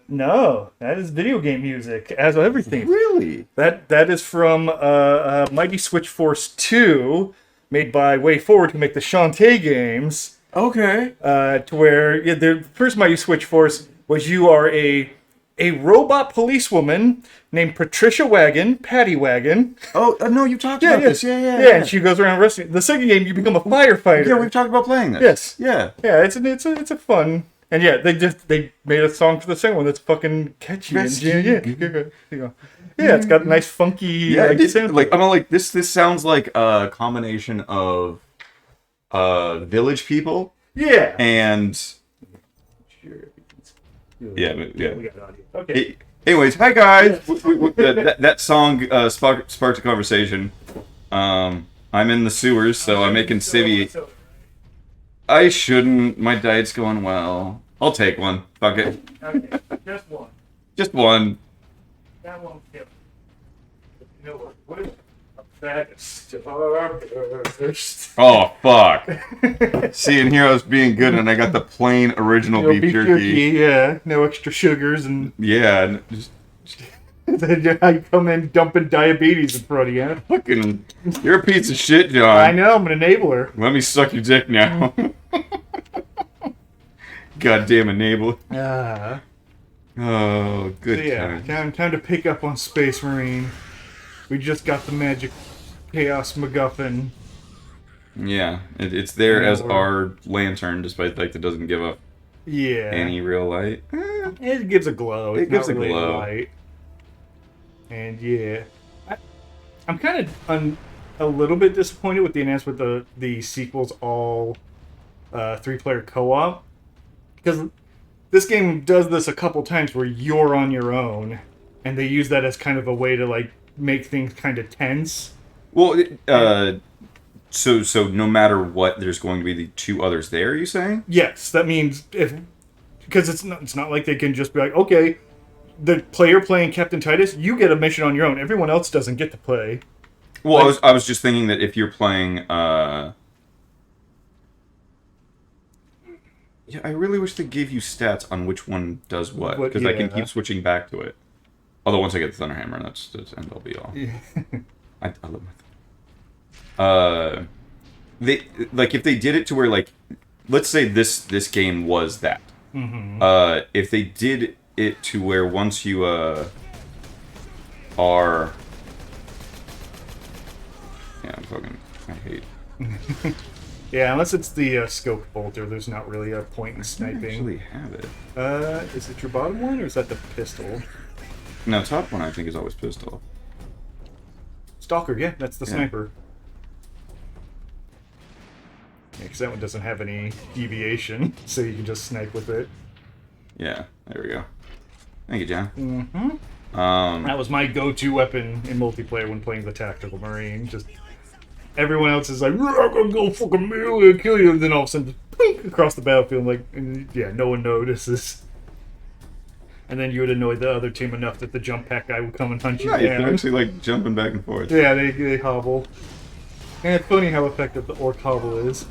No, that is video game music, as everything. Really? That is from Mighty Switch Force 2, made by Way Forward, who make the Shantae games. Okay. To where the first Mighty Switch Force was you are a robot policewoman named Patricia Wagon, Patty Wagon. Oh, no, you talked about this. Yeah, and she goes around rescuing. The second game, you become a firefighter. Yeah, we've talked about playing this. Yes. Yeah. Yeah, it's a fun. And yeah, they made a song for the second one that's fucking catchy. And, it's got a nice funky sound. This sounds like a combination of Village People. Yeah. And yeah. We got audio. Okay. Anyways, hi guys. That song sparked a conversation. I'm in the sewers, so I'm making civvy. I shouldn't. My diet's going well. I'll take one. Fuck it. Okay, just one. Just one. That won't kill. You know what? What is a bag of Starburst? Oh, fuck. See, and here I was being good, and I got the plain original beef jerky. Yeah, no extra sugars, and yeah, then you come in dumping diabetes in front of you. Fucking, you're a piece of shit, John. I know, I'm an enabler. Let me suck your dick now. Goddamn enabler. Oh, good so yeah, time to pick up on Space Marine. We just got the magic Chaos MacGuffin. Yeah, it's there as our lantern, despite the fact it doesn't give up any real light. It gives a glow. It gives a really glow. Light. And yeah, I'm kind of a little bit disappointed with the announcement the sequels all 3-player co-op, because this game does this a couple times where you're on your own, and they use that as kind of a way to like make things kind of tense. Well, so no matter what, there's going to be the two others there. Are you saying? Yes, that means because it's not like they can just be like, okay, the player playing Captain Titus, you get a mission on your own. Everyone else doesn't get to play. Well, I was just thinking that if you're playing, yeah, I really wish they gave you stats on which one does what, because I can keep switching back to it. Although once I get the Thunderhammer, that's end all be all. Yeah. I love my they like if they did it to where like, let's say this game was that. Mm-hmm. If they did it to where once you are I hate yeah, unless it's the scope bolter, there's not really a point in sniping. I actually have it. Is it your bottom one or is that the pistol? No, top one I think is always pistol. Stalker, yeah, that's the sniper. Yeah, because that one doesn't have any deviation, so you can just snipe with it. Yeah, there we go. Thank you, John. Mm-hmm. That was my go-to weapon in multiplayer when playing the Tactical Marine. Just everyone else is like, I'm gonna go fucking melee and kill you, and then all of a sudden, pink, across the battlefield, like, and yeah, no one notices. And then you would annoy the other team enough that the jump pack guy would come and hunt you down. They're actually like jumping back and forth. Yeah, they hobble. And it's funny how effective the orc hobble is.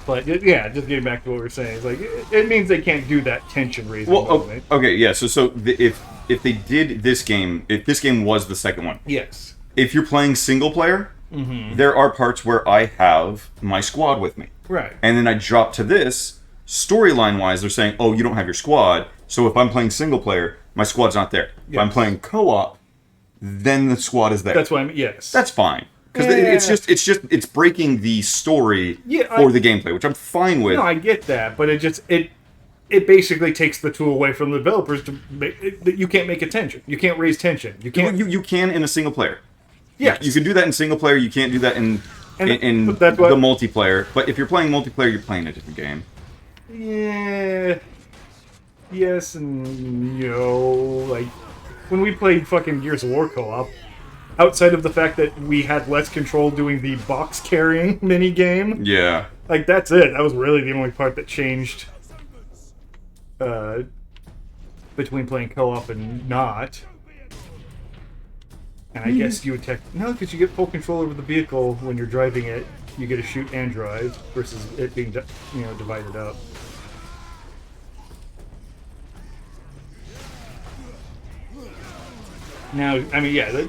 But yeah, just getting back to what we were saying, it's like it means they can't do that tension raising. Well, okay, yeah. So if they did this game, if this game was the second one, yes. If you're playing single player, there are parts where I have my squad with me, right? And then I drop to this. Storyline wise, they're saying, "Oh, you don't have your squad." So if I'm playing single player, my squad's not there. Yes. If I'm playing co-op, then the squad is there. That's what I mean. Yes, that's fine. Because it's breaking the story for the gameplay, which I'm fine with. No, I get that, but it basically takes the tool away from the developers to make that you can't make a tension. You can't raise tension. You can't. You can in a single player. Yes, you can do that in single player. You can't do that in the multiplayer. But if you're playing multiplayer, you're playing a different game. Yeah. Yes and no. Like when we played fucking Gears of War co-op. Outside of the fact that we had less control doing the box carrying mini game, yeah, like that's it. That was really the only part that changed between playing co-op and not. And I guess you would no, because you get full control over the vehicle when you're driving it. You get to shoot and drive versus it being divided up. Now, I mean, yeah,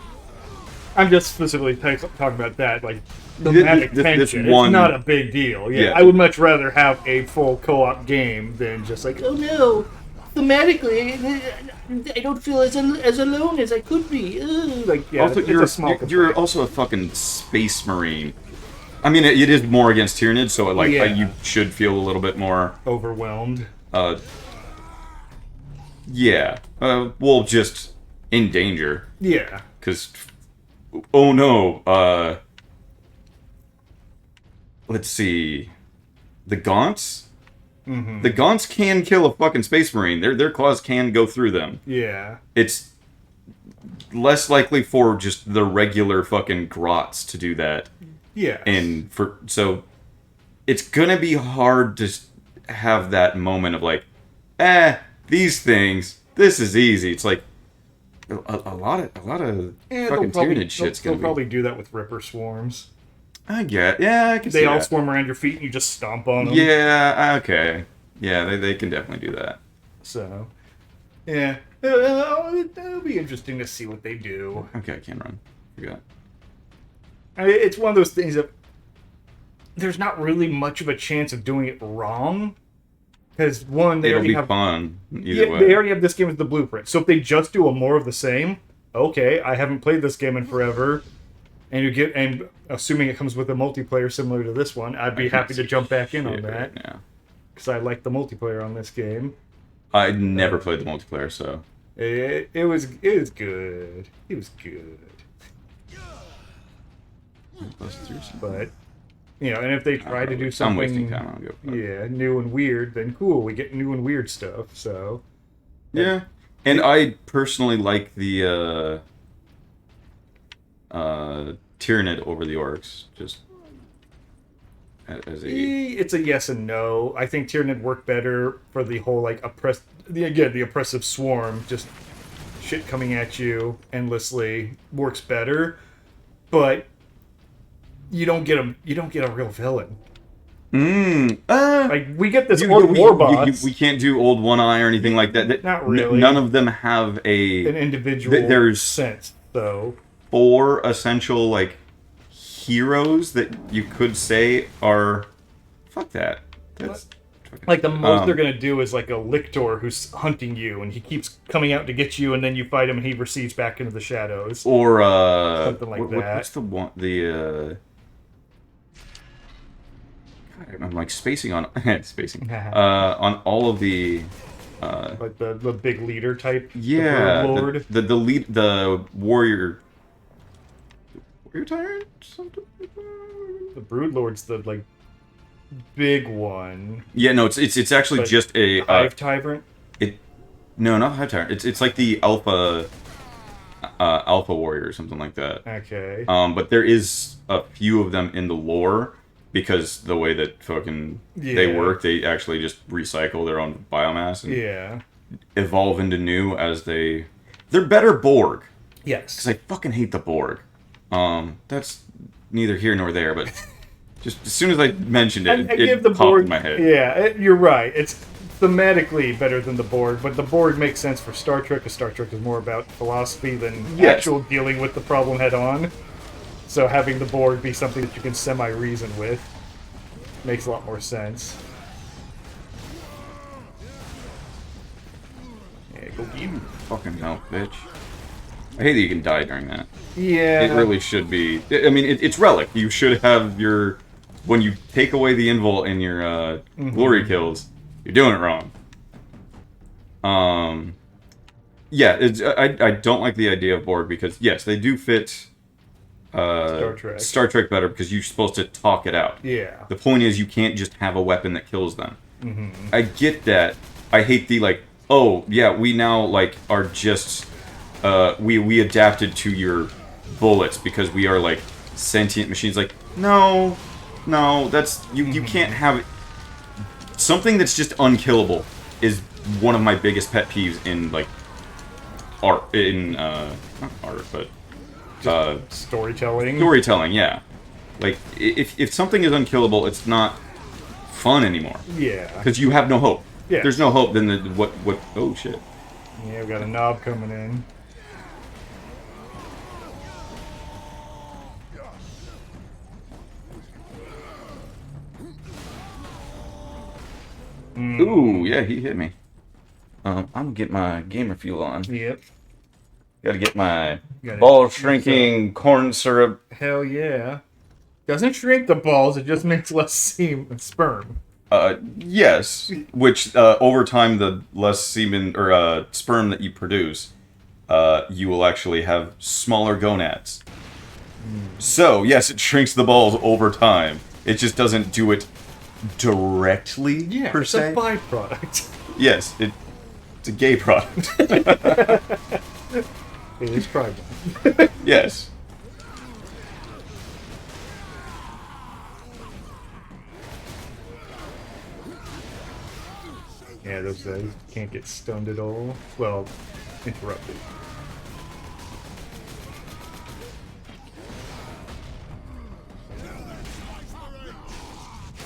I'm just specifically talking about that, like, thematic tension. It's not a big deal. Yeah, I would much rather have a full co-op game than just like, oh no, thematically, I don't feel as alone as I could be. Like, yeah, also, you're also a fucking space marine. I mean, it is more against Tyranid, so like you should feel a little bit more overwhelmed. Yeah. Well, just in danger. Yeah. Because, oh no. Let's see. The Gaunts. Mm-hmm. The Gaunts can kill a fucking space marine. Their claws can go through them. Yeah. It's less likely for just the regular fucking grots to do that. Yeah. And so it's gonna be hard to have that moment of like, these things, this is easy. It's like a lot of fucking Tyranid shit's gonna be. They'll probably do that with Ripper swarms. I get, yeah, I can see that. They all swarm around your feet and you just stomp on them. Yeah, okay. Yeah, they can definitely do that. So, yeah. It'll be interesting to see what they do. Okay, I can run. Forgot. I mean, it's one of those things that there's not really much of a chance of doing it wrong. Because, one, they already have... fun, either way. They already have this game as the blueprint. So if they just do a more of the same, okay, I haven't played this game in forever, and assuming it comes with a multiplayer similar to this one, I'd be happy to jump back in on that. Yeah. Because I like the multiplayer on this game. I never played the multiplayer, so... It was good. It was good. But, and if they try to do something... I'm wasting time, I'll go for it. New and weird, then cool, we get new and weird stuff, so... Yeah. And I personally like the, Tyranid over the Orcs, just... It's a yes and no. I think Tyranid worked better for the whole, like, the oppressive swarm, just shit coming at you endlessly works better, but you don't get a real villain. Like, we get this old war boss. We can't do old One Eye or anything like that. Not really. None of them have an individual sense, though. 4 essential, like, heroes that you could say are... Fuck that. That's... Like, the most they're going to do is, like, a Lictor who's hunting you, and he keeps coming out to get you, and then you fight him, and he recedes back into the shadows. Or, something like that. What's the one... I'm, like, spacing on... on all of the... like, the big leader type? Yeah. The Lord? The warrior... Warrior Tyrant? Something like that? The Broodlord's the, like... big one. Yeah, no, it's actually just a Hive Tyrant. No, not Hive Tyrant. It's like the Alpha Warrior or something like that. Okay. But there is a few of them in the lore because the way that fucking they work, they actually just recycle their own biomass and evolve into new as they're better Borg. Yes. Because I fucking hate the Borg. That's neither here nor there, but. Just as soon as I mentioned it, it popped Borg, in my head. Yeah, you're right. It's thematically better than the Borg, but the Borg makes sense for Star Trek, because Star Trek is more about philosophy than actual dealing with the problem head-on. So having the Borg be something that you can semi-reason with makes a lot more sense. Yeah, go get him. Fucking hell, bitch. I hate that you can die during that. Yeah. It really should be. I mean, it's Relic. You should have your... When you take away the invul in your glory kills, you're doing it wrong. Yeah, I don't like the idea of Borg because, yes, they do fit Star Trek better because you're supposed to talk it out. Yeah. The point is you can't just have a weapon that kills them. I get that. I hate the, like, oh, yeah, we now, like, are just... we adapted to your bullets because we are, like, sentient machines. Like, no, that's... You can't have it. Something that's just unkillable is one of my biggest pet peeves in, like, art. Not art, but... storytelling. Storytelling, yeah. Like, if something is unkillable, it's not fun anymore. Yeah. Because you have no hope. Yeah. There's no hope, then what... Oh, shit. Yeah, we got a knob coming in. Ooh, yeah, he hit me. I'm gonna get my gamer fuel on. Yep. Gotta get my ball shrinking corn syrup. Hell yeah. Doesn't shrink the balls, it just makes less sperm. Yes. Which, over time, the less semen or sperm that you produce, you will actually have smaller gonads. So, yes, it shrinks the balls over time. It just doesn't do it directly, per se. It's a byproduct. Yes, it's a gay product. It is pride. Yes. Yeah, those guys can't get stunned at all. Well, interrupted.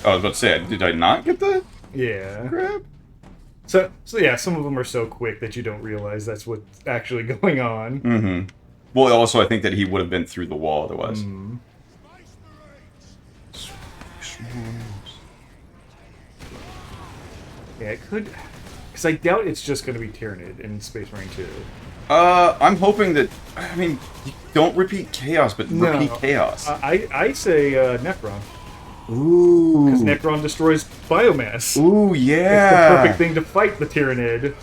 I was about to say, did I not get the grab? So yeah, some of them are so quick that you don't realize that's what's actually going on. Mm-hmm. Well, also, I think that he would have been through the wall otherwise. Yeah, it could... Because I doubt it's just going to be Tyranid in Space Marine 2. I'm hoping that... I mean, don't repeat Chaos, but repeat Chaos. I say Necron. Ooh. Because Necron destroys biomass. Ooh, yeah. It's the perfect thing to fight the Tyranid.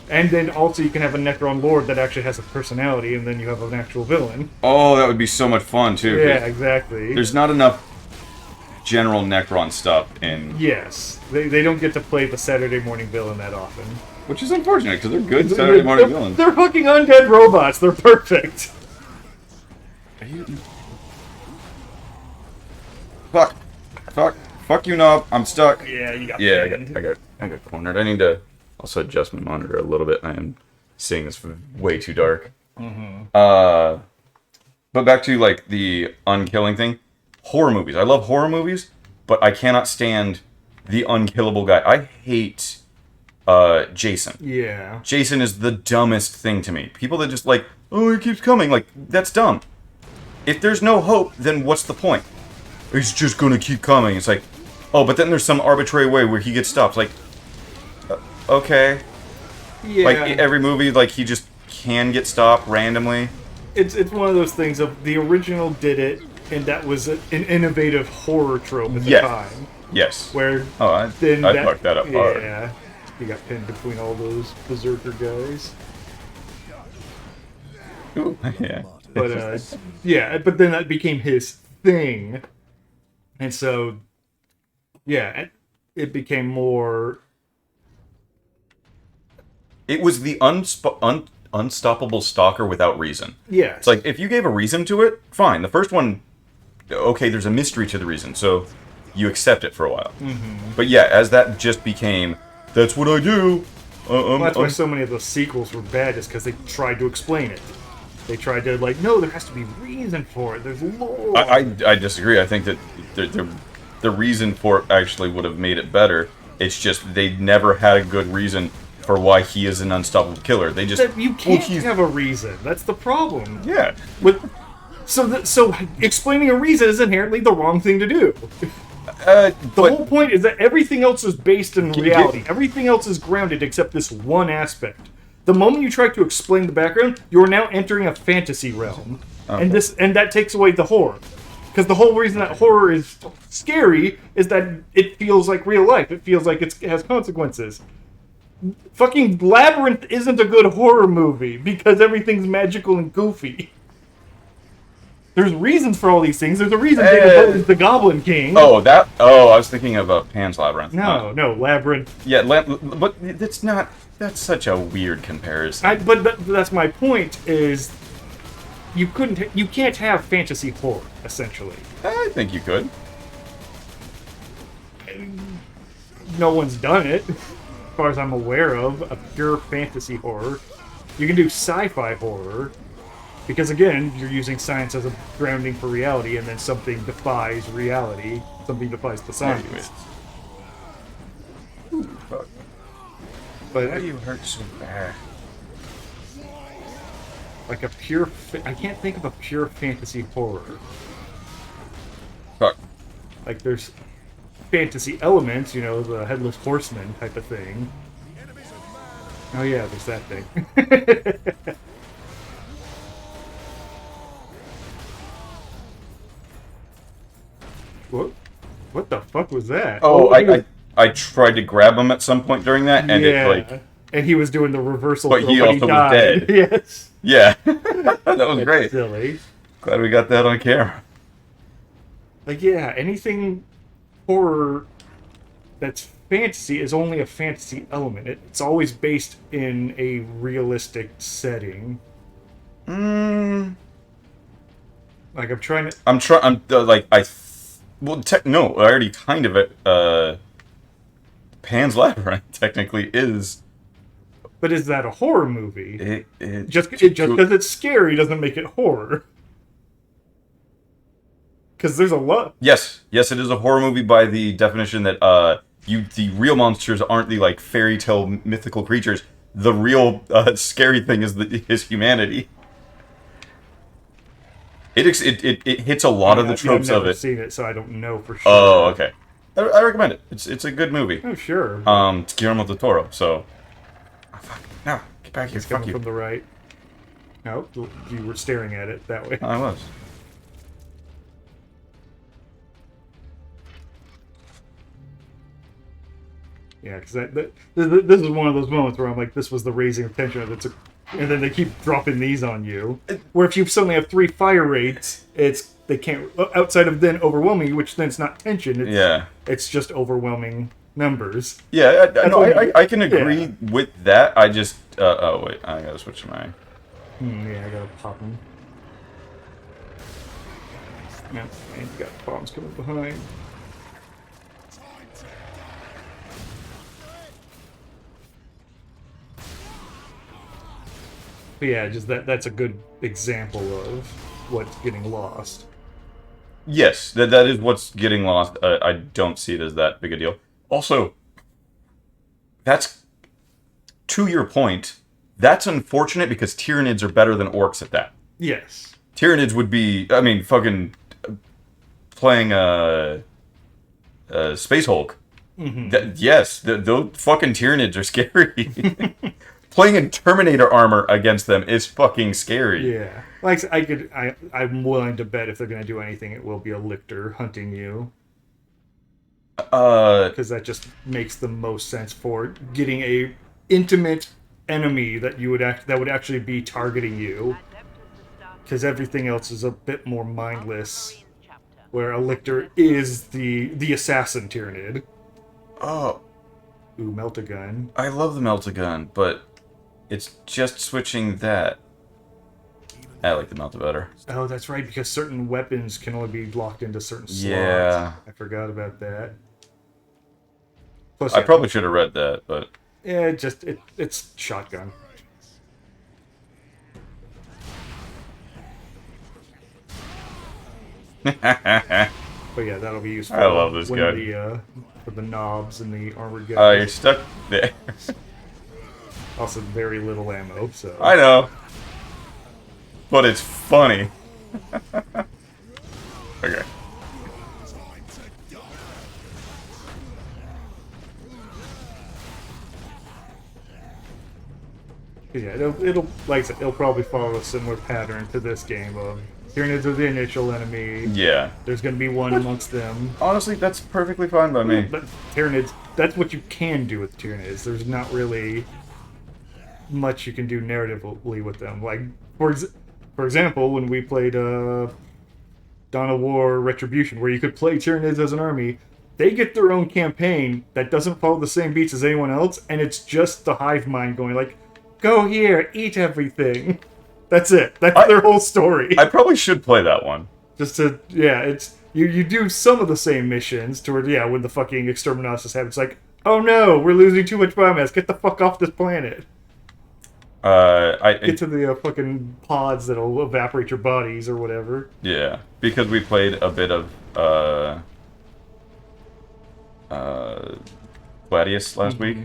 And then also you can have a Necron Lord that actually has a personality, and then you have an actual villain. Oh, that would be so much fun, too. Yeah, exactly. There's not enough general Necron stuff in... Yes. They don't get to play the Saturday morning villain that often. Which is unfortunate, because they're good Saturday morning villains. They're fucking undead robots. They're perfect. Fuck. Fuck you, Knob. I'm stuck. Yeah, you got I got cornered. I need to also adjust my monitor a little bit. I am seeing this way too dark. But back to, like, the unkilling thing. Horror movies. I love horror movies, but I cannot stand the unkillable guy. I hate Jason. Yeah. Jason is the dumbest thing to me. People that just like, oh, he keeps coming. Like, that's dumb. If there's no hope, then what's the point? He's just gonna keep coming. It's like, oh, but then there's some arbitrary way where he gets stopped. Like, okay. Yeah. Like, every movie, like, he just can get stopped randomly. It's one of those things of the original did it, and that was an innovative horror trope at the time. Yes. Where I fucked that up hard. Yeah. You got pinned between all those berserker guys. Ooh, yeah. But but then that became his thing. And so, yeah, it became more... It was the unstoppable stalker without reason. Yeah. It's like, if you gave a reason to it, fine. The first one, okay, there's a mystery to the reason, so you accept it for a while. But yeah, as that just became, that's what I do. Well, that's why so many of those sequels were bad, is because they tried to explain it. They tried to, like, no, there has to be reason for it. There's lore. I disagree. I think that the reason for it actually would have made it better. It's just they never had a good reason for why he is an unstoppable killer. They just... You can't have a reason. That's the problem. Yeah. So explaining a reason is inherently the wrong thing to do. The whole point is that everything else is based in reality. Everything else is grounded except this one aspect. The moment you try to explain the background, you are now entering a fantasy realm. Okay. And that takes away the horror. Because the whole reason that horror is scary is that it feels like real life. It feels like it has consequences. Fucking Labyrinth isn't a good horror movie because everything's magical and goofy. There's reasons for all these things. There's a reason Jacob is the Goblin King. Oh, I was thinking of Pan's Labyrinth. No, Labyrinth. Yeah, but it's not... That's such a weird comparison. But that's my point, is you can't have fantasy horror, essentially. I think you could. No one's done it, as far as I'm aware of, a pure fantasy horror. You can do sci-fi horror, because again, you're using science as a grounding for reality, and then something defies reality. Something defies the science. Ooh, fuck. But why do you hurt so bad? Like a pure... I can't think of a pure fantasy horror. Fuck. Like there's... fantasy elements, you know, the headless horseman type of thing. Oh yeah, there's that thing. What the fuck was that? Oh, I tried to grab him at some point during that, and yeah. it like. And he was doing the reversal. But he also was dead. Yes. Yeah, that was great. Silly. Glad we got that on camera. Like, yeah, anything horror that's fantasy is only a fantasy element. It's always based in a realistic setting. Like, I'm trying to... No, I already kind of... Pan's Labyrinth technically is... But is that a horror movie? Just because it's scary doesn't make it horror. Because there's a lot... Yes, it is a horror movie by the definition that the real monsters aren't the like fairy tale mythical creatures. The real scary thing is humanity. It hits a lot of the tropes of it. I've never seen it, so I don't know for sure. Oh, okay. I recommend it. It's a good movie. Oh, sure. It's Guillermo del Toro, so... Oh, fuck. No, get back here. It's coming from the right. No, you were staring at it that way. I was. Yeah, because this is one of those moments where I'm like, this was the raising of tension. And then they keep dropping these on you. Where if you suddenly have 3 fire rates, they can't, outside of then overwhelming you, which then it's not tension. It's just overwhelming numbers. Yeah, I can agree with that. I just oh wait, I gotta switch to my. Yeah, I gotta pop them. Yeah, and you got bombs coming behind. But yeah, just that's a good example of what's getting lost. Yes, that is what's getting lost. I don't see it as that big a deal. Also, that's, to your point, that's unfortunate because Tyranids are better than orcs at that. Yes. Tyranids would be, I mean, fucking playing Space Hulk. Mm-hmm. Those fucking Tyranids are scary. Playing in Terminator armor against them is fucking scary. Yeah. Like, I'm willing to bet if they're going to do anything, it will be a lictor hunting you. Because that just makes the most sense for getting a intimate enemy that would actually be targeting you. Because everything else is a bit more mindless. Where a lictor is the assassin Tyranid. Oh. Ooh, melt-a-gun. I love the melt-a-gun, but it's just switching that. I like the melt better. Oh, that's right, because certain weapons can only be locked into certain slots. Yeah. I forgot about that. Plus, I probably should have read that, but... Yeah, it's shotgun. But yeah, that'll be useful. I love this guy. For the knobs and the armored guys. Oh, you're stuck there. Also, very little ammo, so... I know. But it's funny. Okay. Yeah, it'll like I said, it'll probably follow a similar pattern to this game of Tyranids are the initial enemy. Yeah. There's going to be one amongst them. Honestly, that's perfectly fine by me. But Tyranids, that's what you can do with Tyranids. There's not really much you can do narratively with them. Like, for example, when we played Dawn of War Retribution, where you could play Tyranids as an army, they get their own campaign that doesn't follow the same beats as anyone else, and it's just the hive mind going like, go here, eat everything. That's it. That's their whole story. I probably should play that one. Just to, yeah, it's... You do some of the same missions toward, yeah, when the fucking Exterminatus happen. It's like, oh no, we're losing too much biomass. Get the fuck off this planet. Get to the fucking pods that'll evaporate your bodies or whatever. Yeah, because we played a bit of Gladius last week.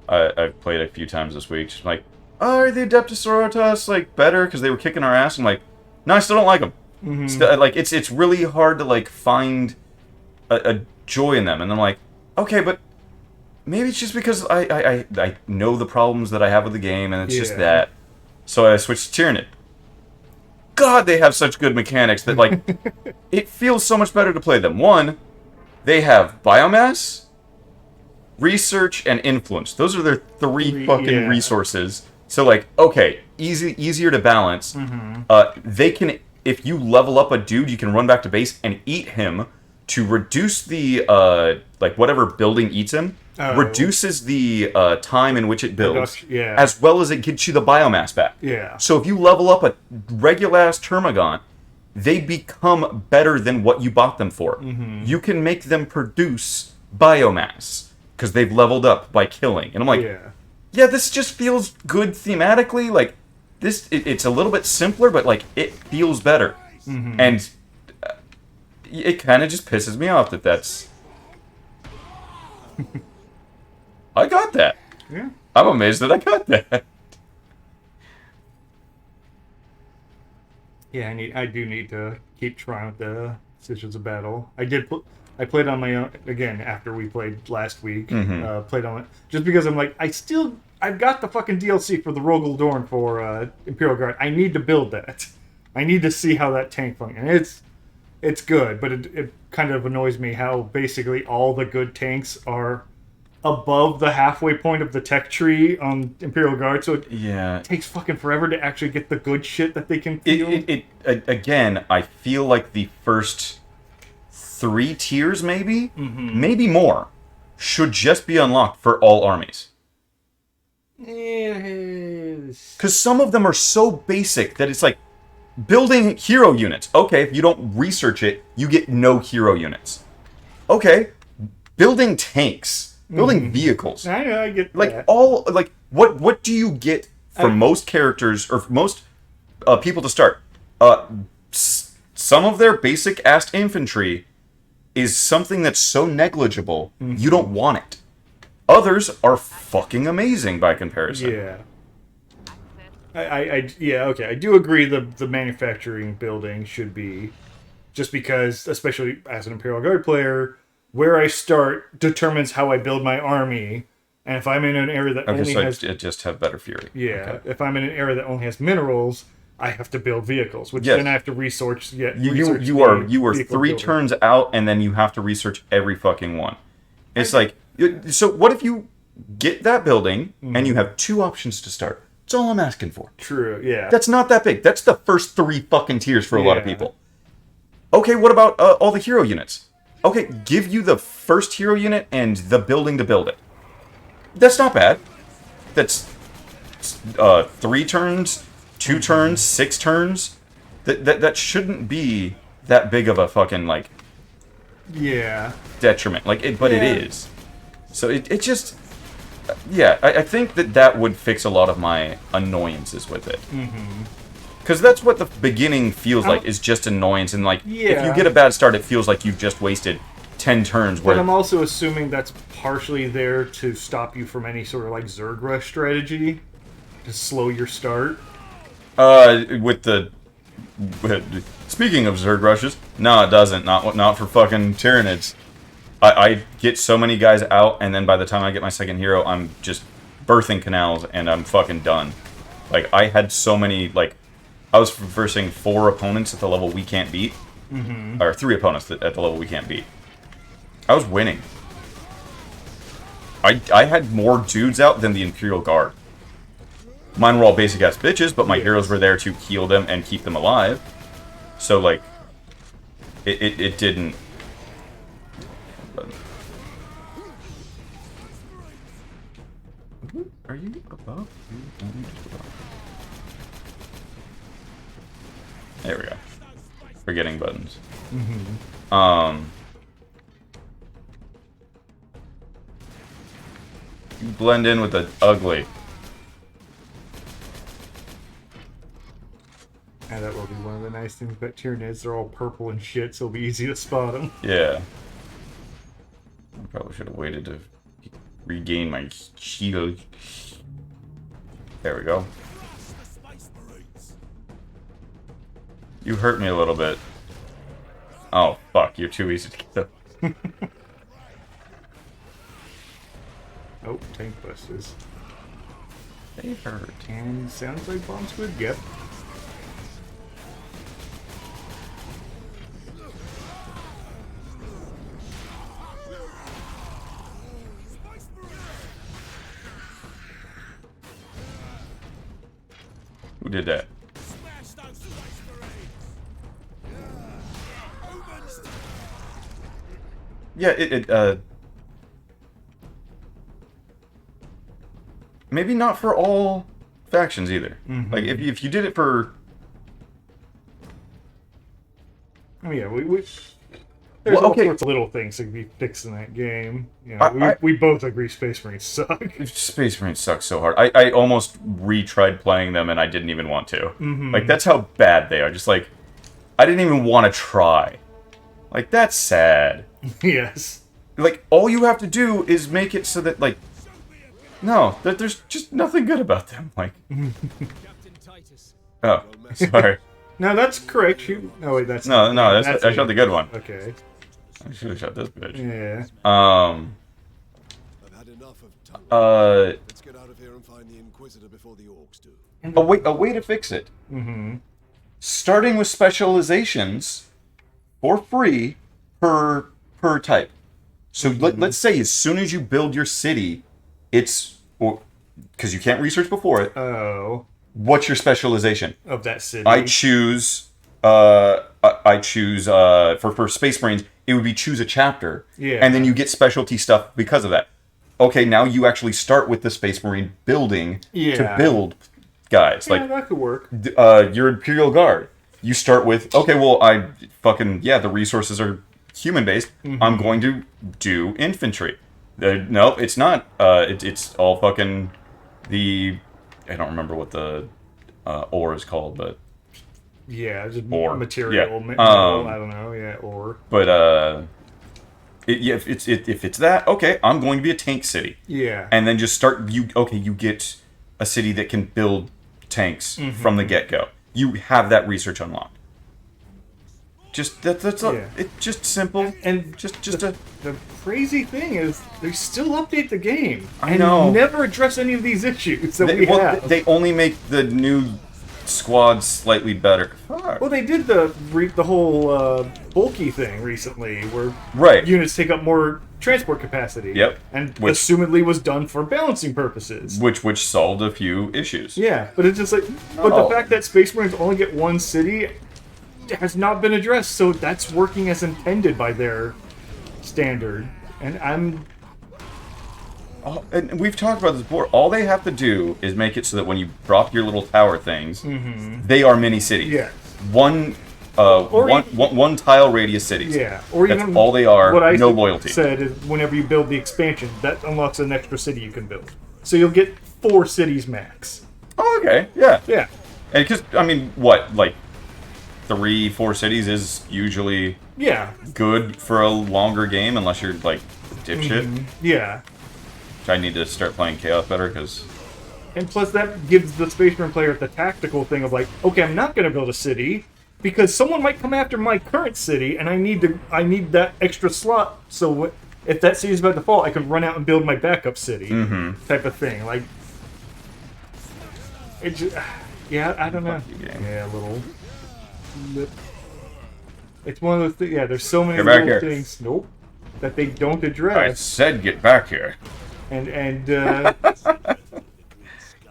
I've played a few times this week. Just like, oh, are the Adeptus Sororitas like better because they were kicking our ass? I'm like, no, I still don't like them. Like it's really hard to like find a joy in them. And I'm like, okay, but maybe it's just because I know the problems that I have with the game, and it's just that. So I switched to Tyranid. God, they have such good mechanics that, like, it feels so much better to play them. One, they have biomass, research, and influence. Those are their three fucking resources. So, like, okay, easier to balance. They can, if you level up a dude, you can run back to base and eat him to reduce the, like, whatever building eats him. Reduces the time in which it builds, as well as it gets you the biomass back. So if you level up a regular-ass Termagant, they become better than what you bought them for. You can make them produce biomass, because they've leveled up by killing. And I'm like, yeah, this just feels good thematically. Like, it's a little bit simpler, but, like, it feels better. And it kind of just pisses me off that that's... I got that. Yeah. I'm amazed that I got that. Yeah, I do need to keep trying with the Decisions of Battle. I played on my own again after we played last week. Played on it just because I'm like, I've got the fucking DLC for the Rogel Dorn for Imperial Guard. I need to build that. I need to see how that tank functions. It's good, but it kind of annoys me how basically all the good tanks are above the halfway point of the tech tree on Imperial Guard, so it takes fucking forever to actually get the good shit that they can field. Again, I feel like the first 3 tiers, maybe more, should just be unlocked for all armies. Because some of them are so basic that it's like, building hero units. Okay, if you don't research it, you get no hero units. Okay, building tanks. Building vehicles. I know, I get like that. What do you get for most characters or for most people to start? Some of their basic ass infantry is something that's so negligible you don't want it. Others are fucking amazing by comparison. Yeah. Okay. I do agree the manufacturing building should be, just because, especially as an Imperial Guard player, where I start determines how I build my army, and if I'm in an area that only has... it just have better fury. Yeah, if I'm in an area that only has minerals, I have to build vehicles, which then I have to research... You are 3 turns out, and then you have to research every fucking one. It's like... So what if you get that building, and you have 2 options to start? That's all I'm asking for. True, yeah. That's not that big. That's the first 3 fucking tiers for a lot of people. Okay, what about all the hero units? Okay, give you the first hero unit and the building to build it. That's not bad. That's 3 turns, 2 turns, 6 turns. That shouldn't be that big of a fucking, like... detriment. But it is. So it just... Yeah, I think that would fix a lot of my annoyances with it. Because that's what the beginning feels like, is just annoyance. And, like, if you get a bad start, it feels like you've just wasted 10 turns. But I'm also assuming that's partially there to stop you from any sort of, like, Zerg rush strategy. To slow your start. Speaking of Zerg rushes, no, it doesn't. Not for fucking Tyranids. I get so many guys out, and then by the time I get my second hero, I'm just birthing canals, and I'm fucking done. Like, I had so many, like... I was versing 4 opponents at the level we can't beat. Or 3 opponents at the level we can't beat. I was winning. I had more dudes out than the Imperial Guard. Mine were all basic-ass bitches, but my heroes were there to heal them and keep them alive. So, like... It didn't... Are you above? There we go. Forgetting buttons. You blend in with the ugly. And that will be one of the nice things about Tyranids. They're all purple and shit, so it'll be easy to spot them. Yeah. I probably should have waited to regain my shield. There we go. You hurt me a little bit. Oh, fuck. You're too easy to kill. Oh, tank busters. They hurt. And sounds like bomb squid. Yep. Who did that? Yeah, maybe not for all factions either. Mm-hmm. Like, if you did it for... Oh, yeah, there's all sorts of little things that could be fixed in that game. You know, we both agree Space Marines suck. Space Marines suck so hard. I almost retried playing them and I didn't even want to. Mm-hmm. Like, that's how bad they are. Just like, I didn't even want to try. Like, that's sad. Yes. Like, all you have to do is make it so that, like... No, that there's just nothing good about them. Like... Oh, sorry. No, that's correct. No, wait, that's... No, that's I shot the good one. Okay. I should have shot this bitch. Yeah. I've had enough of let's get out of here and find the Inquisitor before the orcs do. A way to fix it. Mm-hmm. Starting with specializations for free per type. So let's say as soon as you build your city, it's... Because you can't research before it. Oh. What's your specialization? Of that city. I choose for Space Marines, it would be choose a chapter. Yeah. And then you get specialty stuff because of that. Okay, now you actually start with the Space Marine building to build guys. Yeah, like that could work. Your Imperial Guard. You start with, okay, well, the resources are human-based. Mm-hmm. I'm going to do infantry. No, it's not. It's all fucking the... I don't remember what the ore is called, but... Yeah, just ore. Material. Yeah. I don't know, yeah, ore. But, if it's that, okay, I'm going to be a tank city. Yeah. And then just start... You get a city that can build tanks from the get-go. You have that research unlocked. Just that's all. Yeah. It's just simple and the crazy thing is they still update the game. I know. And never address any of these issues that we have. They only make the new squads slightly better. Fuck. Well, they did the whole bulky thing recently, where units take up more transport capacity. Yep. And assumedly was done for balancing purposes. Which solved a few issues. Yeah, but it's just like, but the fact that Space Marines only get one city has not been addressed, so that's working as intended by their standard. And and we've talked about this before. All they have to do is make it so that when you drop your little tower things, they are mini cities. Yeah. One tile radius cities. Yeah. Or that's even all they are. What I no loyalty. Said is whenever you build the expansion, that unlocks an extra city you can build. So you'll get 4 cities max. Oh, okay. Yeah. Yeah. And because I mean, what 3-4 cities is usually good for a longer game, unless you're like dipshit. Yeah. Which I need to start playing Chaos better because. And plus, that gives the Space Marine player the tactical thing of like, okay, I'm not going to build a city because someone might come after my current city, and I need that extra slot. So if that city's about to fall, I can run out and build my backup city, type of thing. Like, it just, yeah, I don't know. Yeah, a little. It's one of those things. Yeah, there's so many little things. Nope, that they don't address. I said, get back here. And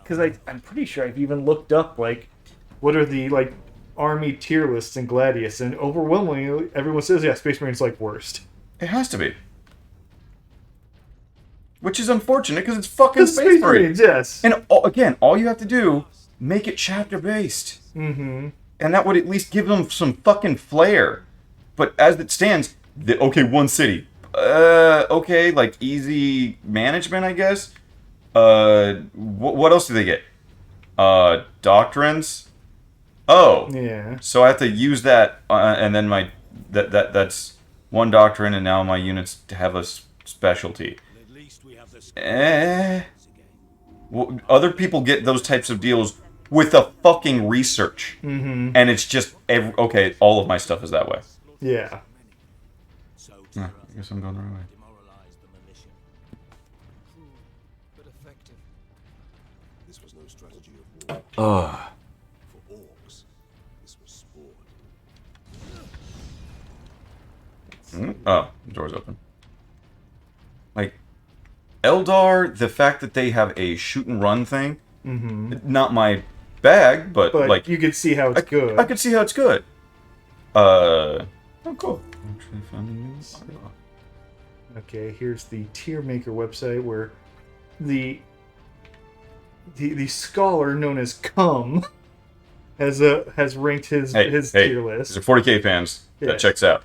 because I'm pretty sure I've even looked up what are the army tier lists in Gladius, and overwhelmingly everyone says Space Marine's worst. It has to be. Which is unfortunate because it's fucking Space Marines. Yes. And again, all you have to do, make it chapter based. Mm-hmm. And that would at least give them some fucking flair. But as it stands, one city. Okay, easy management, I guess. What else do they get? Doctrines. Oh. Yeah. So I have to use that, and then that's one doctrine, and now my units have a specialty. At least we have this. Well, other people get those types of deals with a fucking research. Mm-hmm. And it's just, okay, all of my stuff is that way. Yeah. guess I'm going the wrong way. Demoralize the militia. Cruel, but effective. This was no strategy of war. Ugh. For orcs, this was sport. Oh, the door's open. Like, Eldar, the fact that they have a shoot and run thing, not my bag, but like you can see how it's good. I could see how it's good. Oh, cool. Actually found a new article. Okay, here's the tier maker website where the scholar known as Cum has ranked his tier list. These are 40k fans. Yeah. That checks out.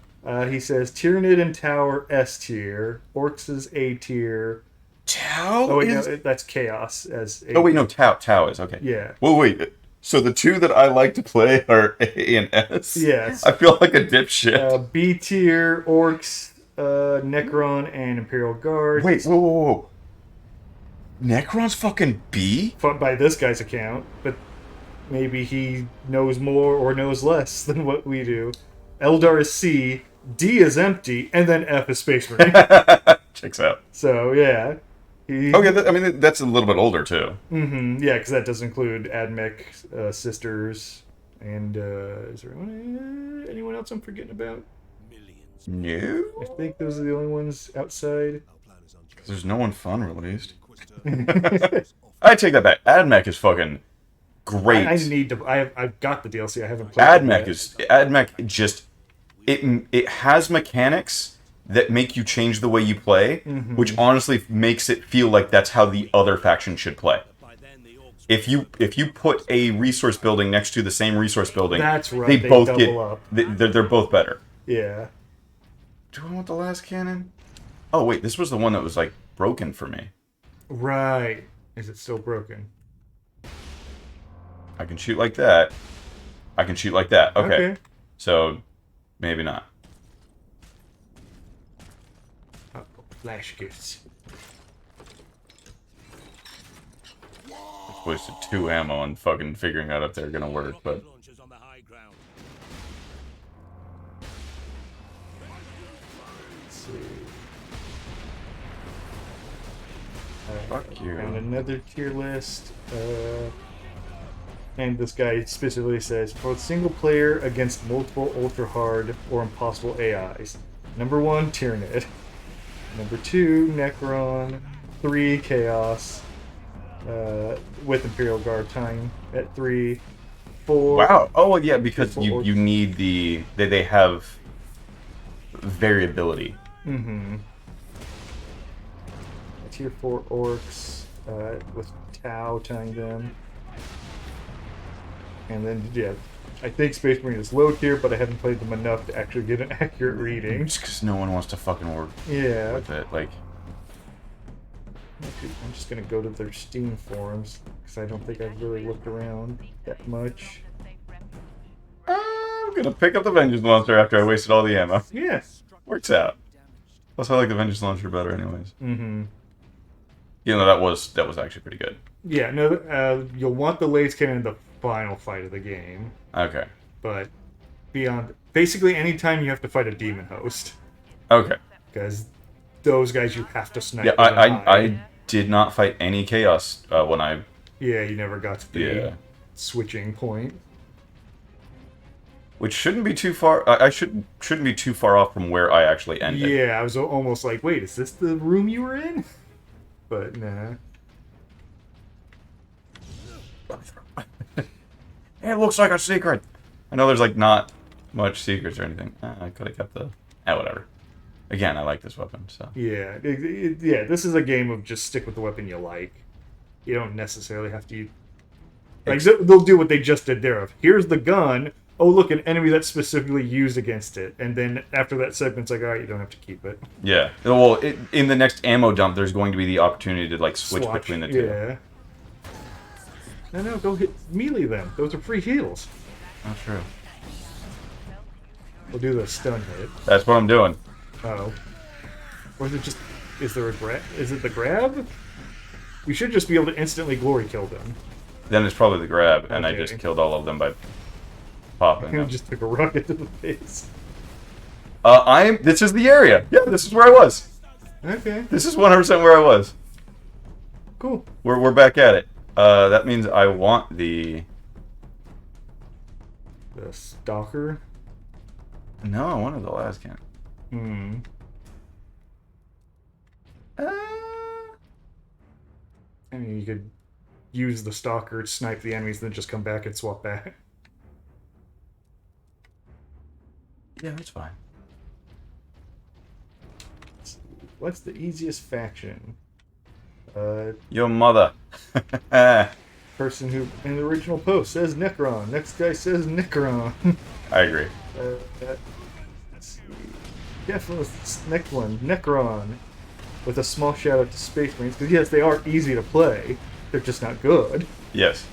He says Tyranid and Tower S tier, Orcs is A tier. Tau? Oh wait, no, that's Chaos as A. Oh wait, no, Tau is okay. Yeah. Well, wait. So the two that I like to play are A and S. Yes. I feel like a dipshit. B tier, Orcs, Necron, and Imperial Guard. Wait, whoa. Necron's fucking B? By this guy's account, but maybe he knows more or knows less than what we do. Eldar is C, D is empty, and then F is Space Marine. Checks out. So, yeah. Okay, that's a little bit older, too. Mm-hmm. Yeah, because that does include Admech, Sisters, and is there anyone else I'm forgetting about? Millions. No? I think those are the only ones outside. Our plan is unchanged. There's no one fun released. Inquisitor I take that back. Admech is fucking great. I need to. I've got the DLC. I haven't played. Admech just it has mechanics that make you change the way you play, which honestly makes it feel like that's how the other faction should play. By then, the orcs If you put a resource building next to the same resource building, That's right, They they both double get up. they're both better. Yeah. Do I want the last cannon? Oh wait, this was the one that was like broken for me. Right. Is it still broken? I can shoot like that. I can shoot like that. Okay. So maybe not. Flash gifts. Just wasted 2 ammo on fucking figuring out if they're gonna work, but launchers on the high ground. Let's see. fuck you. And another tier list. And this guy specifically says, both single player against multiple ultra hard or impossible AIs. Number 1, Tyranid. Number 2, Necron. 3, Chaos. With Imperial Guard tying at 3. 4. Wow. Oh well, yeah, because Triple you need they have variability. Mm-hmm. Tier 4 Orcs with Tau tying them. And then, yeah, I think Space Marine is low tier, but I haven't played them enough to actually get an accurate reading. Just because no one wants to fucking work Yeah. with it. Like, I'm just gonna go to their Steam forums, because I don't think I've really looked around that much. I'm gonna pick up the Vengeance Launcher after I wasted all the ammo. Yeah. Works out. Plus, I like the Vengeance Launcher better, anyways. Mm-hmm. You know, that was actually pretty good. Yeah, no, you'll want the Lace Cannon in the final fight of the game, Okay. but beyond... Basically, anytime you have to fight a Demon Host, Okay. because those guys you have to snipe. Yeah, with an eye. I did not fight any Chaos when I... Yeah, you never got to the Yeah. switching point. Which shouldn't be too far... I shouldn't be too far off from where I actually ended. Yeah, I was almost like, wait, is this the room you were in? But nah. It looks like a secret. I know there's like not much secrets or anything. I could have kept the... whatever. Again, I like this weapon, so... Yeah, yeah. This is a game of just stick with the weapon you like. You don't necessarily have to... Like, they'll do what they just did there. Of here's the gun. Oh, look, an enemy that's specifically used against it. And then after that segment's like, all right, you don't have to keep it. Yeah. Well, in the next ammo dump, there's going to be the opportunity to like switch between the two. Yeah. No, go hit melee them. Those are free heals. Not true. We'll do the stun hit. That's what I'm doing. Oh. Or is it just... Is there a grab? Is it the grab? We should just be able to instantly glory kill them. Then it's probably the grab, and I Okay. just killed all of them by popping And them. just took a rocket to the face. This is the area. Yeah, this is where I was. Okay. This is 100% where I was. Cool. We're back at it. That means I want the stalker. No, I wanted the Lascan. I mean, you could use the stalker to snipe the enemies, then just come back and swap back. Yeah, that's fine. What's the easiest faction? Your mother. Person who in the original post says Necron. Next guy says Necron. I agree. Let's see. Definitely next one, Necron. With a small shout out to Space Marines, because yes, they are easy to play. They're just not good. Yes.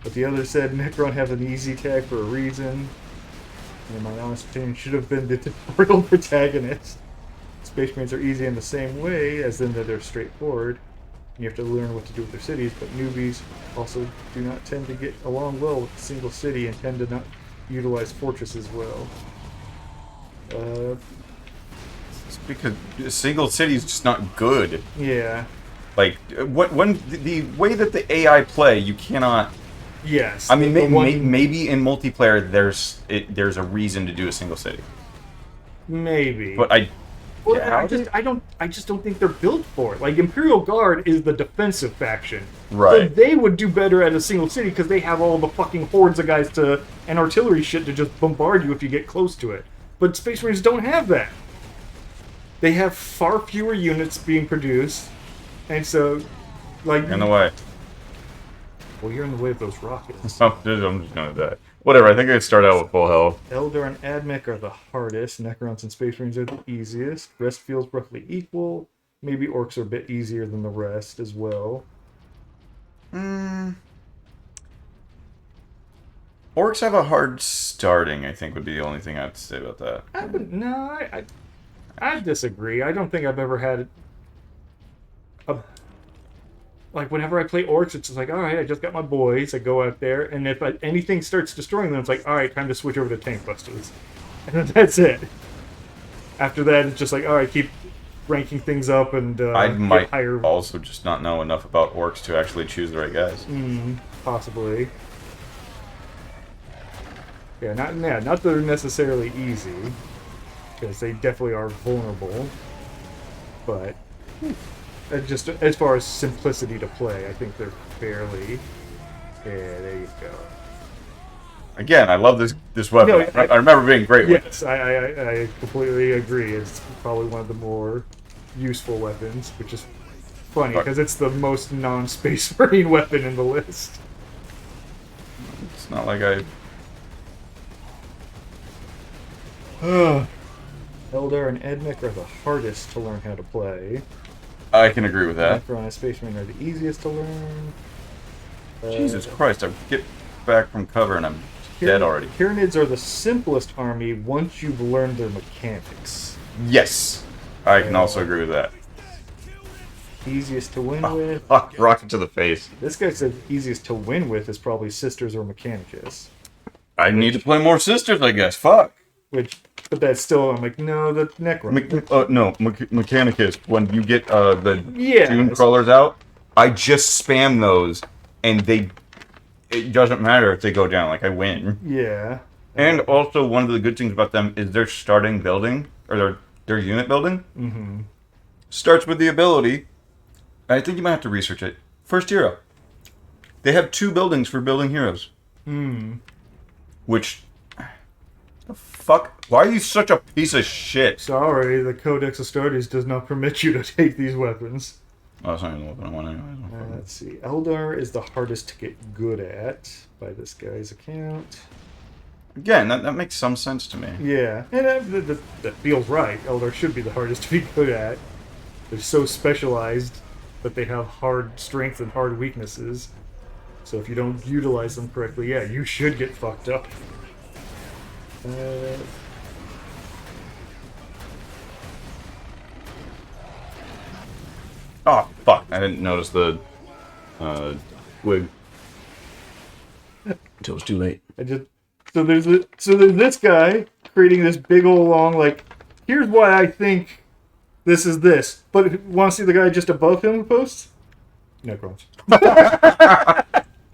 But the other said Necron have an easy tag for a reason. And in my honest opinion, should have been the tutorial protagonist. Space Marines are easy in the same way, as in that they're straightforward. And you have to learn what to do with their cities, but newbies also do not tend to get along well with a single city and tend to not utilize fortresses well. It's because a single city is just not good. Yeah. Like, when the way that the AI play, you cannot... Yes. I mean, maybe in multiplayer there's a reason to do a single city. Maybe. But I just don't think they're built for it. Like, Imperial Guard is the defensive faction. Right. So they would do better at a single city because they have all the fucking hordes of guys and artillery shit to just bombard you if you get close to it. But Space Marines don't have that. They have far fewer units being produced, and so, like... In the way. Well, you're in the way of those rockets. I'm just gonna die. Whatever, I think I'd start out with full health. Eldar and Admech are the hardest. Necrons and Space Marines are the easiest. Rest feels roughly equal. Maybe Orcs are a bit easier than the rest as well. Orcs have a hard starting, I think, would be the only thing I'd say about that. I disagree. I don't think I've ever had like, whenever I play Orcs, it's just like, alright, I just got my boys, I go out there, and if anything starts destroying them, it's like, alright, time to switch over to Tank Busters. And that's it. After that, it's just like, alright, keep ranking things up and I might higher... also just not know enough about Orcs to actually choose the right guys. Possibly. Yeah, not that they're necessarily easy, because they definitely are vulnerable, but... just as far as simplicity to play, I think they're fairly... Yeah, there you go. Again, I love this weapon. No, I remember being great with it. Yes, I completely agree. It's probably one of the more useful weapons, which is funny, because it's the most non-Space Marine weapon in the list. It's not like I... Eldar and Admech are the hardest to learn how to play. I can agree with that. Necron and Space Marine are the easiest to learn. Jesus Christ, I get back from cover and I'm dead already. Tyranids are the simplest army once you've learned their mechanics. Yes, I can also agree with that. Easiest to win with. Fuck, rocket to the face. This guy said easiest to win with is probably Sisters or Mechanicus. I need to play more Sisters, I guess. Fuck. But that's still, I'm like, no, the Necron. No, Mechanicus. When you get the Yeah. Dune crawlers out, I just spam those, and it doesn't matter if they go down. Like, I win. Yeah. And also, one of the good things about them is their starting building, or their unit building, starts with the ability. I think you might have to research it. First hero. They have 2 buildings for building heroes. Which... The fuck? Why are you such a piece of shit? Sorry, the Codex Astartes does not permit you to take these weapons. Oh, that's not even the weapon I want anyway. Let's see. Eldar is the hardest to get good at by this guy's account. Again, that makes some sense to me. Yeah, and that feels right. Eldar should be the hardest to be good at. They're so specialized that they have hard strengths and hard weaknesses. So if you don't utilize them correctly, yeah, you should get fucked up. Oh, fuck. I didn't notice the wig until it was too late. I just So there's this guy creating this big old long like. Here's why I think this is this. But want to see the guy just above him post? Necrons.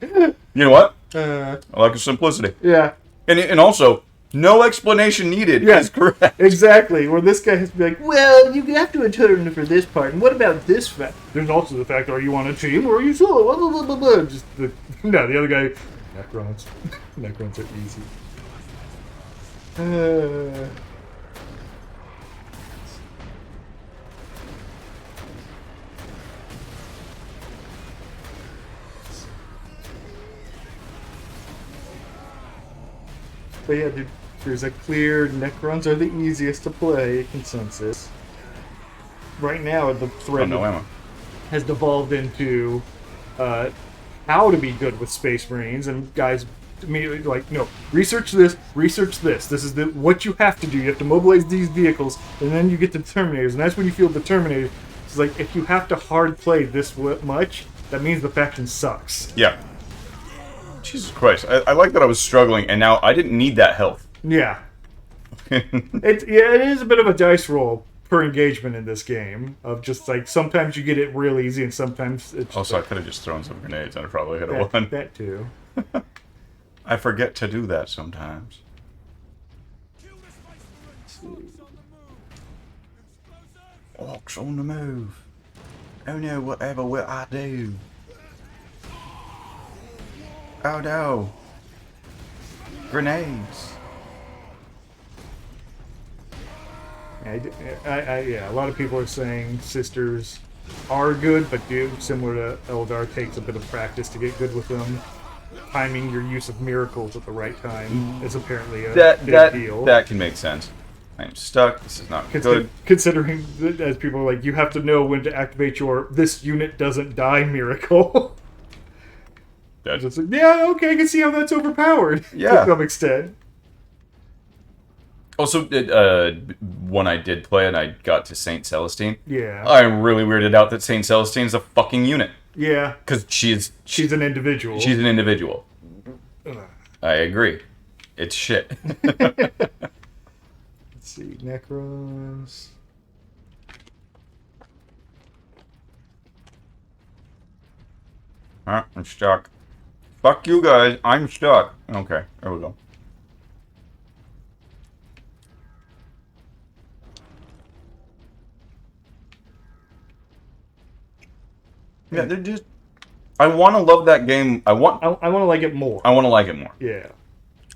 You know what? I like the simplicity. Yeah. And also, no explanation needed is correct. Exactly. Where this guy has to be like, well, you have to interpret for this part. And what about this fact? There's also the fact, are you on a team or are you solo? Blah, blah, blah, blah, blah. Just the other guy, Necrons. Necrons are easy. But yeah, dude, there's a clear Necrons are the easiest to play consensus. Right now, the thread has devolved into how to be good with Space Marines, and guys immediately like, no, research this, research this. This is what you have to do. You have to mobilize these vehicles, and then you get the Terminators, and that's when you feel the Terminator. It's like, if you have to hard play this much, that means the faction sucks. Yeah. Jesus Christ. I like that I was struggling, and now I didn't need that health. Yeah. It is a bit of a dice roll per engagement in this game. Of just like, sometimes you get it real easy, and sometimes it's... Also, I could have just thrown some grenades, and I probably could have won. That too. I forget to do that sometimes. Orcs on the move. Oh no, whatever will I do? Oh no. Grenades. Yeah, a lot of people are saying sisters are good, but similar to Eldar, takes a bit of practice to get good with them. Timing your use of miracles at the right time is apparently a big deal. That can make sense. I'm stuck. This is not good. Considering, as people are like, you have to know when to activate your "this unit doesn't die" miracle. Just like, yeah, okay, I can see how that's overpowered to some extent. Also, when I did play and I got to Saint Celestine, I'm really weirded out that Saint Celestine's a fucking unit. Yeah. Because she's an individual. She's an individual. I agree. It's shit. Let's see, Necrons. I'm stuck. Fuck you guys, I'm stuck. Okay, there we go. Yeah, they're just... I want to love that game. I want to like it more. I want to like it more. Yeah.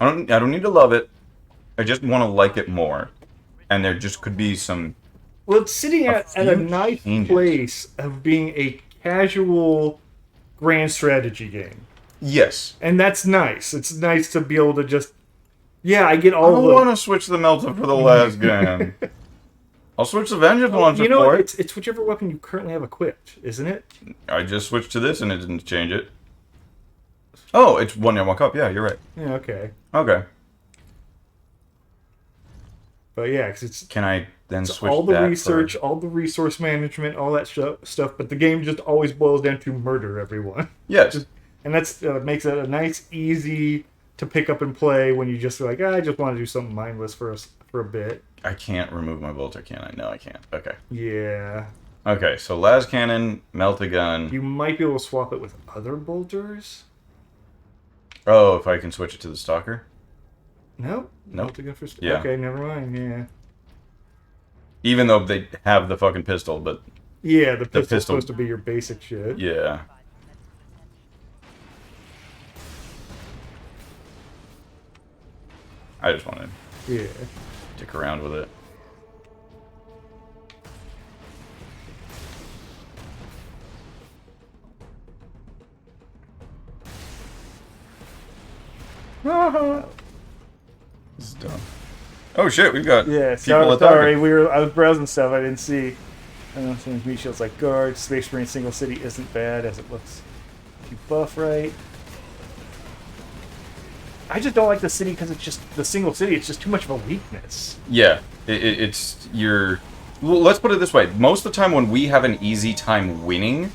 I don't need to love it. I just want to like it more. And there just could be some... Well, it's sitting at a nice place of being a casual grand strategy game. Yes. And that's nice. It's nice to be able to just... Yeah, I get all I don't want to switch the Melta for the last game. I'll switch the Vengeance launcher for it. It's whichever weapon you currently have equipped, isn't it? I just switched to this and it didn't change it. Oh, it's 1 year 1 cup. Yeah, you're right. Yeah, okay. Okay. But yeah, because it's... Can I then switch all the that research, all the resource management, all that stuff, but the game just always boils down to murder everyone. Yes. And that's makes it a nice, easy to pick up and play when you just like, I just want to do something mindless for a bit. I can't remove my bolter, can I? No, I can't. Okay. Yeah. Okay, so las cannon, melt a gun. You might be able to swap it with other bolters. Oh, if I can switch it to the stalker? Nope. Nope. Yeah. Okay, never mind. Yeah. Even though they have the fucking pistol, but... Yeah, the pistol's supposed to be your basic shit. Yeah. I just want to dick around with it. This is dumb. Oh shit, we've got people sorry, I was browsing stuff, I didn't see. I don't think meat shields like guard. Space Marine single city isn't bad as it looks. If you buff right. I just don't like the city because it's just the single city. It's just too much of a weakness. Yeah, it's your. Well, let's put it this way: most of the time when we have an easy time winning,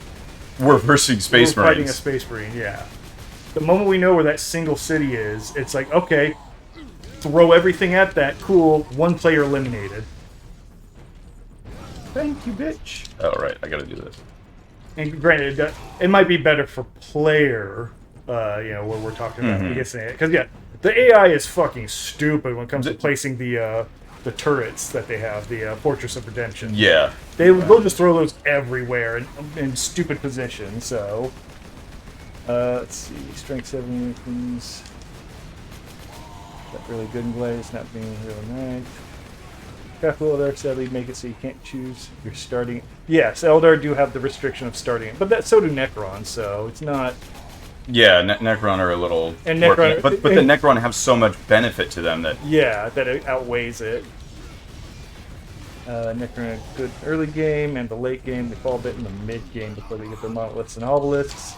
we're versing Space Marines. Fighting a Space Marine, yeah. The moment we know where that single city is, it's like, okay, throw everything at that. Cool. One player eliminated. Thank you, bitch. Oh, right. I gotta do this. And granted, it might be better for player, where we're talking about because yeah, the AI is fucking stupid when it comes to placing the turrets that they have, the Fortress of Redemption. Yeah. They'll just throw those everywhere in stupid positions. So, let's see, strength 7 things. Not really good in Glaze, not being really nice. Craft Eldar sadly make it so you can't choose your starting. Yes, Eldar do have the restriction of starting it, but so do Necron, so it's not. Yeah, Necron are a little. And Necron, but the Necron have so much benefit to them that. Yeah, that it outweighs it. Necron good early game and the late game. They fall a bit in the mid game before they get their monoliths and obelisks.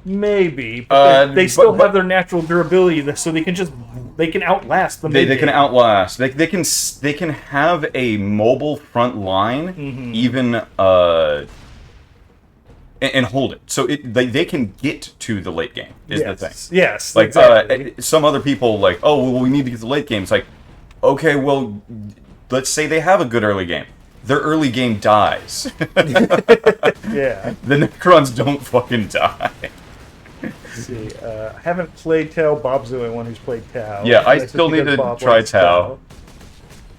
Maybe, but they still have their natural durability, so they can outlast the mid game. They can outlast. They can have a mobile front line, even and hold it. So they can get to the late game. Is the thing. Yes, like exactly. Some other people like, oh, well, we need to get to the late game. It's like, okay, well, let's say they have a good early game. Their early game dies. Yeah. The Necrons don't fucking die. Let's see, I haven't played Tau. Bob's the only one who's played Tau. Yeah, I still need to try Tau.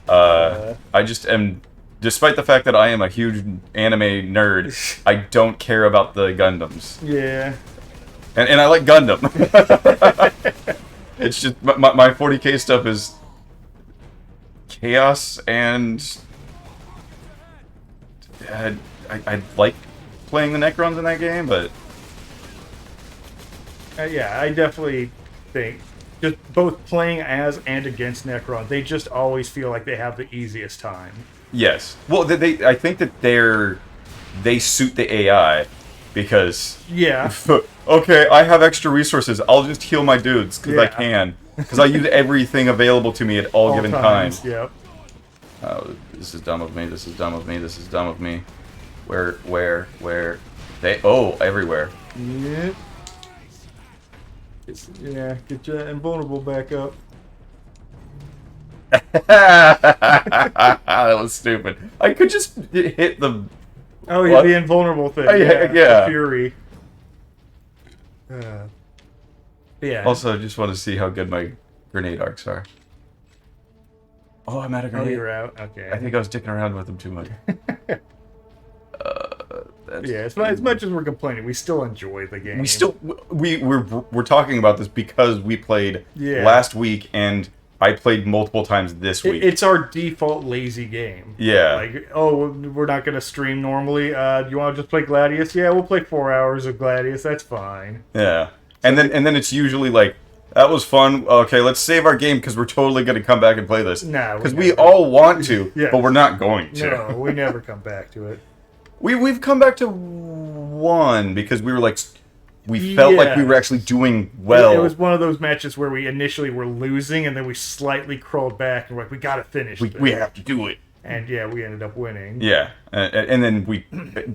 I just am, despite the fact that I am a huge anime nerd, I don't care about the Gundams. Yeah. And I like Gundam. It's just, my 40k stuff is chaos, and I like playing the Necrons in that game, but... yeah, I definitely think just both playing as and against Necron, they just always feel like they have the easiest time. Yes. Well, I think that they suit the AI because... Yeah. Okay, I have extra resources. I'll just heal my dudes because I can. Because I use everything available to me at all given times. Yep. Oh, this is dumb of me. This is dumb of me. This is dumb of me. Where? They... Oh, everywhere. Yep. Yeah, get your invulnerable back up. That was stupid. I could just hit the... Oh, yeah, the invulnerable thing. Yeah. The Fury. Yeah. Also, I just want to see how good my grenade arcs are. Oh, I'm out of grenade. Oh, you're out? Okay. I think I was dicking around with them too much. Yeah, as much as we're complaining, we still enjoy the game. We're talking about this because we played last week, and I played multiple times this week. It's our default lazy game. Yeah. Like, oh, we're not going to stream normally. You want to just play Gladius? Yeah, we'll play 4 hours of Gladius. That's fine. Yeah. And then it's usually like, that was fun. Okay, let's save our game because we're totally going to come back and play this. No. Because we all want to, but we're not going to. No, we never come back to it. We've come back to one because we were like, we felt like we were actually doing well. It was one of those matches where we initially were losing, and then we slightly crawled back and we're like, we got to finish this. We have to do it. And yeah, we ended up winning. Yeah, and then we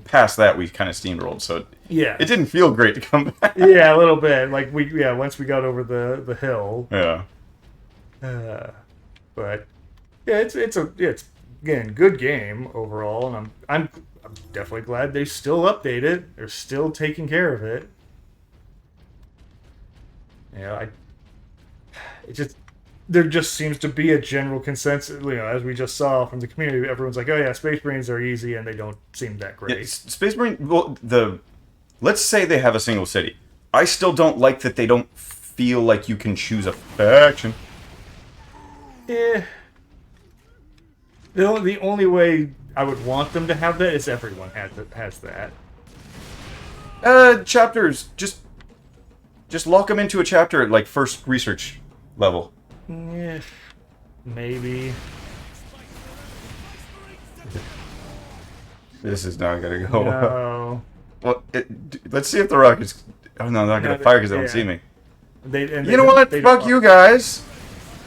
past that we kind of steamrolled, so it didn't feel great to come back. Yeah, a little bit. Like once we got over the hill. Yeah. But yeah, it's again good game overall, and I'm definitely glad they still update it. They're still taking care of it. Yeah, there just seems to be a general consensus, as we just saw from the community. Everyone's like, oh yeah, Space Marines are easy, and they don't seem that great. Yeah, Space Marine, well, let's say they have a single city. I still don't like that they don't feel like you can choose a faction. Yeah. The only way I would want them to have that is everyone has that. Chapters, just lock them into a chapter at, like, first research level. Yeah, maybe. This is not gonna go well. Well, let's see if the rockets... Oh, no, they're not gonna fire because they don't see me. You know what? Fuck you guys!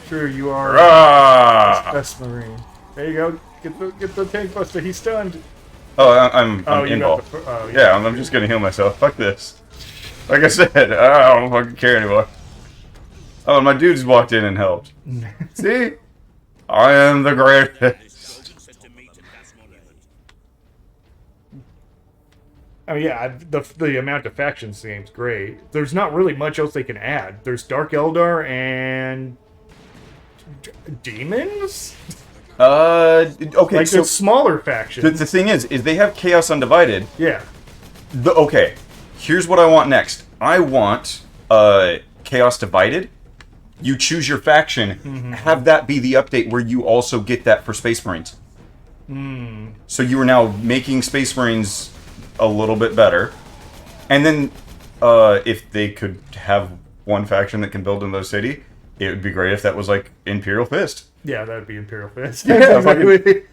Sure, you are a Marine. There you go. Get the tank buster. He's stunned. Oh, I'm involved. Yeah, I'm just gonna heal myself. Fuck this. Like I said, I don't fucking care anymore. Oh, my dudes walked in and helped. See? I am the greatest. Oh yeah, the amount of factions seems great. There's not really much else they can add. There's Dark Eldar and demons. Okay, Like so the smaller factions. the thing is they have Chaos Undivided. Yeah. Okay, here's what I want next. I want Chaos Divided. You choose your faction. Have that be the update where you also get that for Space Marines. So you are now making Space Marines a little bit better. And then if they could have one faction that can build in the city, it would be great if that was like Imperial Fist. Yeah, that would be Imperial Fist. Yeah, exactly.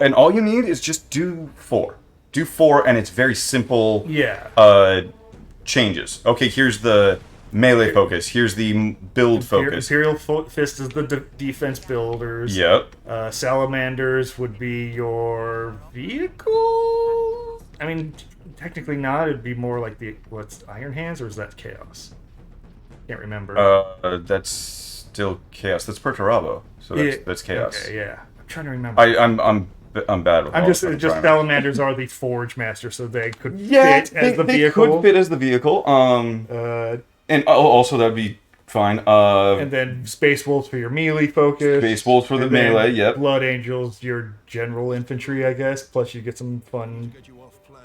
And all you need is just do 4. Do 4, and it's very simple. Yeah. Changes. Okay, here's the melee focus. Here's the build focus. Imperial Fist is the defense builders. Yep. Salamanders would be your vehicle. I mean, technically not. It'd be more like what's Iron Hands, or is that Chaos? Can't remember. That's still Chaos. That's Perturabo. So that's Chaos. Okay, yeah. I'm trying to remember. I'm bad with. I'm just salamanders are the Forge Master, so they could fit as the vehicle. They could fit as the vehicle. And also that'd be fine. And then Space Wolves for your melee focus. Space Wolves for the melee. Yep. Blood Angels, your general infantry, I guess. Plus you get some fun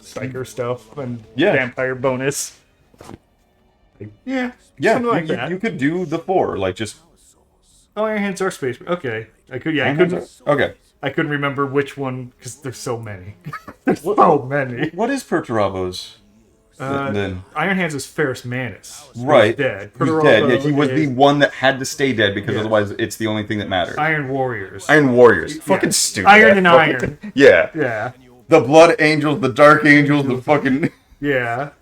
psyker stuff and vampire bonus. Yeah. Something like that. You could do the 4, like just. Oh, Iron Hands are space. Okay, I couldn't. Okay. I couldn't remember which one because there's so many. There's so many. What is Perturabo's? Then Iron Hands is Ferrus Manus. Right. He's dead. He's dead. Yeah, he was the one that had to stay dead because otherwise it's the only thing that matters. Iron Warriors. Iron Warriors. Fucking stupid. Iron and Iron. Yeah. Yeah. The Blood Angels, the Dark Angels, the fucking. Yeah.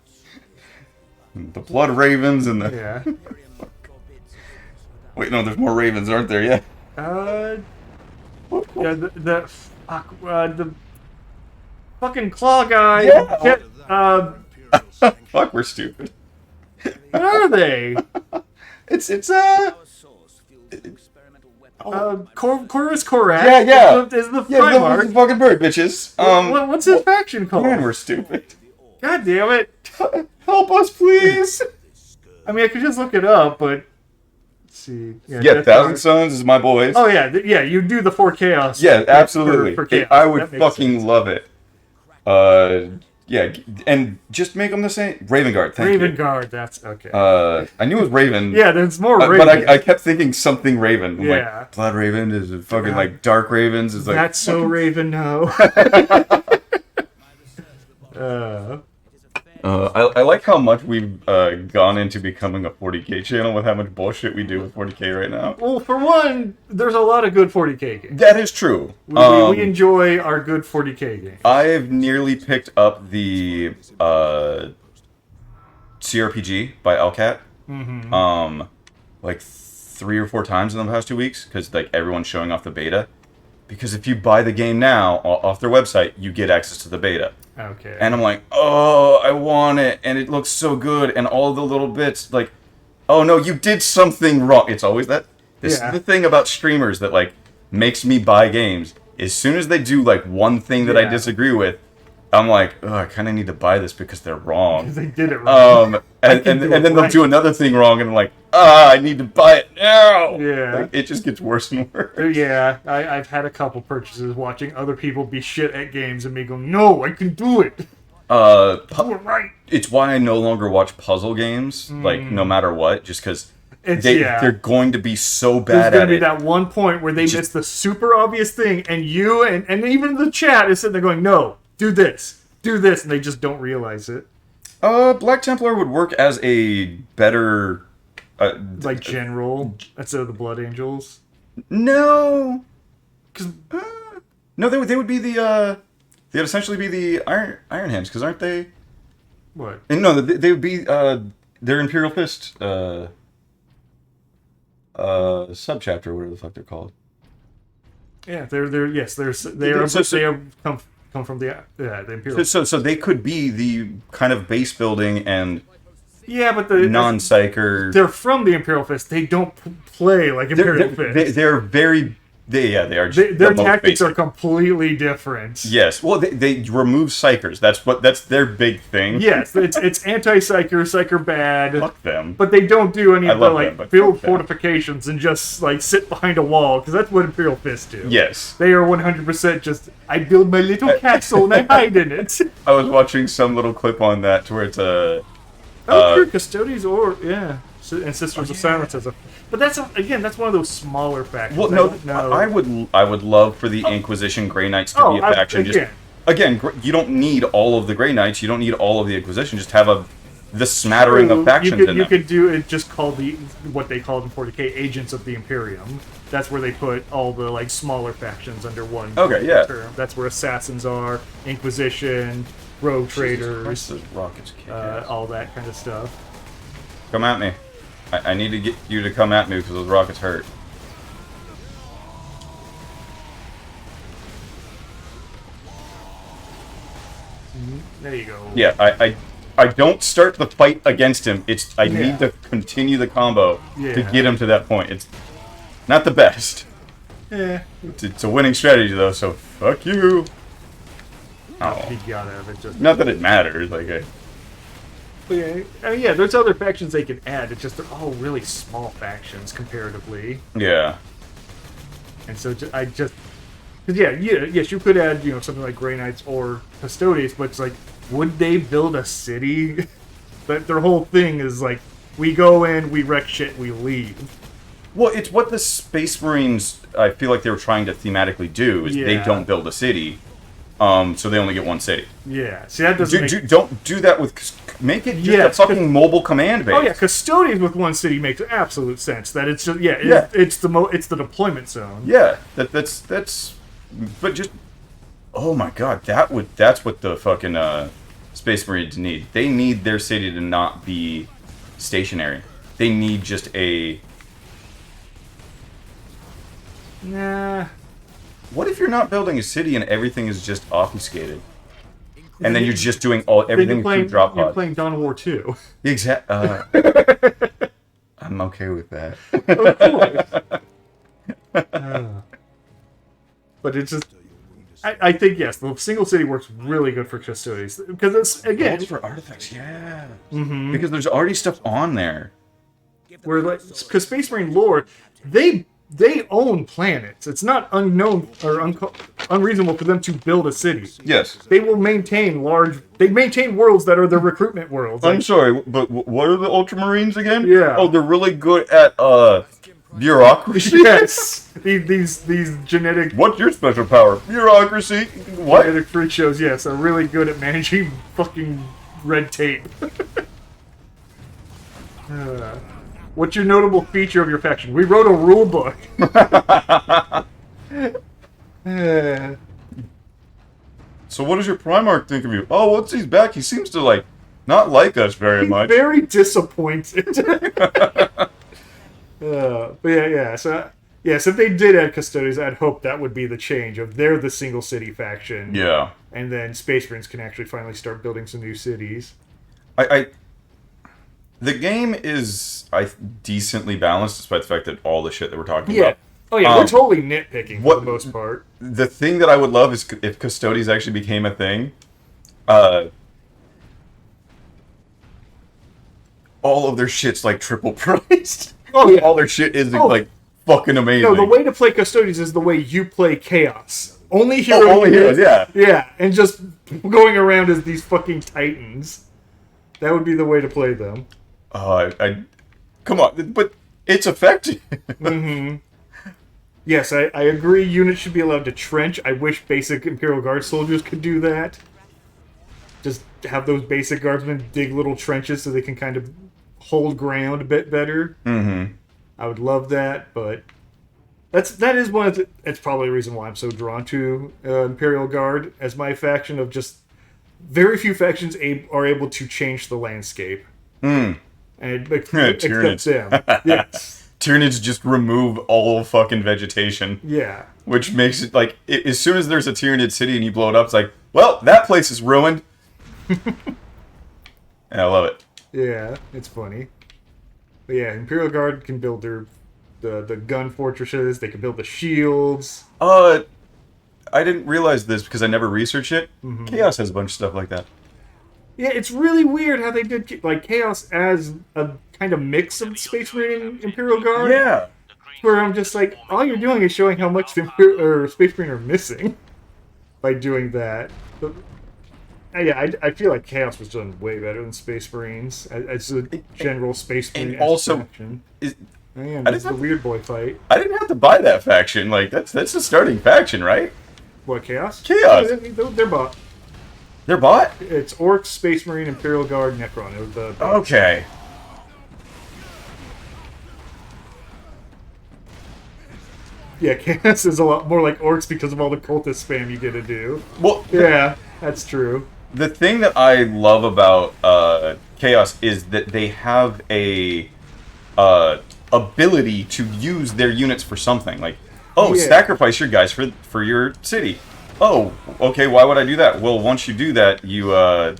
The Blood Ravens and the. Yeah. Wait, no, there's more Ravens, aren't there? Yeah. Yeah, the fucking claw guy. Yeah. Fuck, we're stupid. What are they? It's Corvus Korak. Yeah. Is the Primarch. The fucking bird, bitches. What's his faction called? Man, we're stupid. God damn it. Help us, please. I mean, I could just look it up, but let's see. Yeah, Thousand Sons is my boys. Oh yeah, you do the 4 Chaos. Yeah, absolutely. For Chaos. I would fucking love it. Yeah, and just make them the same. Raven Guard, thank you. Raven Guard, that's okay. I knew it was Raven. Yeah, there's more Raven. But I kept thinking something Raven. I'm yeah. Like, Blood Raven is fucking like Dark Ravens is like. That's so Raven, no. I like how much we've gone into becoming a 40k channel with how much bullshit we do with 40k right now. Well, for one, there's a lot of good 40k games. That is true. We enjoy our good 40k games. I've nearly picked up the CRPG by Elcat. Mm-hmm. Like 3 or 4 times in the past 2 weeks because like everyone's showing off the beta. Because if you buy the game now off their website, you get access to the beta. Okay. And I'm like, oh, I want it, and it looks so good, and all the little bits, like, oh no, you did something wrong. It's always that. This is the thing about streamers that like makes me buy games. As soon as they do like one thing that I disagree with, I'm like, oh, I kind of need to buy this because they're wrong. Because they did it wrong. And then they'll do another thing wrong, and I'm like, I need to buy it now. Yeah. Like, it just gets worse and worse. Yeah, I've had a couple purchases watching other people be shit at games and me going, no, I can do it. Do it right. It's why I no longer watch puzzle games, like, no matter what, just because they're going to be so bad at it. There's going to be that one point where they miss the super obvious thing, and you and even the chat is sitting there going, no, do this, and they just don't realize it. Black Templar would work as a better... like general, instead of the Blood Angels? No. No, they would be the... They'd essentially be the Iron Hands, because aren't they... What? And no, they would be... their Imperial Fist subchapter, whatever the fuck they're called. Yeah, they come from the Imperial. So they could be the kind of base building and Yeah, but non-psyker. They're from the Imperial Fist. They don't play like Imperial Fist. They're very... They are just their tactics are completely different. Yes. Well, they remove psychers. That's their big thing. Yes, it's anti-psycher, psycher bad. Fuck them. But they don't do any of the them, build fortifications and just like sit behind a wall, because that's what Imperial Fists do. Yes. They are 100% just, I build my little castle and I hide in it. I was watching some little clip on that to where it's a... Custodians and Sisters of Silence as a... But that's one of those smaller factions. Well, no, I would love for the Inquisition Grey Knights to be a faction. Again, you don't need all of the Grey Knights. You don't need all of the Inquisition. Just have the smattering of factions you could do it just called what they called in 40k Agents of the Imperium. That's where they put all the like smaller factions under one term. That's where Assassins are, Inquisition, Rogue Traders, rockets, all that kind of stuff. Come at me. I need to get you to come at me because those rockets hurt. There you go. Yeah, I don't start the fight against him. I need to continue the combo to get him to that point. It's not the best. Yeah. It's a winning strategy though, so fuck you. He got out of it. Just not that it matters. Like. There's other factions they can add. It's just they're all really small factions comparatively. Yeah. And so yes, you could add something like Grey Knights or Custodes, but it's like, would they build a city? But their whole thing is like, we go in, we wreck shit, we leave. Well, it's what the Space Marines I feel like they were trying to thematically do is they don't build a city. So they only get one city. Yeah. See, that doesn't don't do that with... Make it just a fucking mobile command base. Oh yeah, Custodians with one city makes absolute sense. That it's just it's the deployment zone. Yeah, that's but just oh my god, that's what the fucking Space Marines need. They need their city to not be stationary. They need just a... Nah. What if you're not building a city and everything is just obfuscated? And then you're just doing everything through drop pods. You're playing Dawn of War 2. I'm okay with that. Of course. But it's just... I think, yes, the single city works really good for Custodians. Because it's, again... for artifacts, yeah. Mm-hmm. Because there's already stuff on there. Where, like, because Space Marine lore, they own planets. It's not unknown or unreasonable for them to build a city. Yes. They will maintain worlds that are their recruitment worlds. I'm sorry, but what are the Ultramarines again? Yeah. Oh, they're really good at bureaucracy. Yes. These genetic... What's your special power? Bureaucracy. What? Genetic freak shows, yes, are really good at managing fucking red tape. What's your notable feature of your faction? We wrote a rule book. So what does your Primarch think of you? Oh, once he's back, he seems to, not like us very much. Very disappointed. But yeah. So, yes, if they did add Custodians, I'd hope that would be the change of they're the single city faction. Yeah. And then Space Marines can actually finally start building some new cities. The game is decently balanced, despite the fact that all the shit that we're talking about. Oh yeah, we're totally nitpicking for the most part. The thing that I would love is if Custodians actually became a thing. All of their shit's triple priced. Oh yeah, all their shit is fucking amazing. No, the way to play Custodians is the way you play Chaos. Only heroes. Only heroes, yeah. Yeah, and just going around as these fucking titans. That would be the way to play them. Come on, but it's effective. Mm-hmm. Yes, I agree. Units should be allowed to trench. I wish basic Imperial Guard soldiers could do that. Just have those basic guardsmen dig little trenches so they can kind of hold ground a bit better. Mm-hmm. I would love that, but that is one of the... It's probably the reason why I'm so drawn to Imperial Guard as my faction of just... Very few factions are able to change the landscape. And except them. Yes. Tyranids just remove all fucking vegetation. Yeah. Which makes it as soon as there's a Tyranid city and you blow it up, it's well, that place is ruined. And I love it. Yeah, it's funny. But yeah, Imperial Guard can build the gun fortresses. They can build the shields. I didn't realize this because I never researched it. Chaos has a bunch of stuff like that. Yeah, it's really weird how they did like Chaos as a kind of mix of Space Marine and Imperial Guard. Yeah. Where I'm just like, all you're doing is showing how much the Space Marine are missing by doing that. But, yeah, I feel like Chaos was done way better than Space Marines as a general Space Marine. And also, faction. is, Man, that's the weird boy fight. I didn't have to buy that faction. Like that's the starting faction, right? What, Chaos? Chaos. Yeah, they're bought. They're bought? It's Orcs, Space Marine, Imperial Guard, Necron. It was the Okay. Yeah, Chaos is a lot more like Orcs because of all the cultist spam you get to do. Well, yeah, that's true. The thing that I love about Chaos is that they have a ability to use their units for something. Like, oh, yeah. Sacrifice your guys for your city. Oh, okay. Why would I do that? Well, once you do that, you are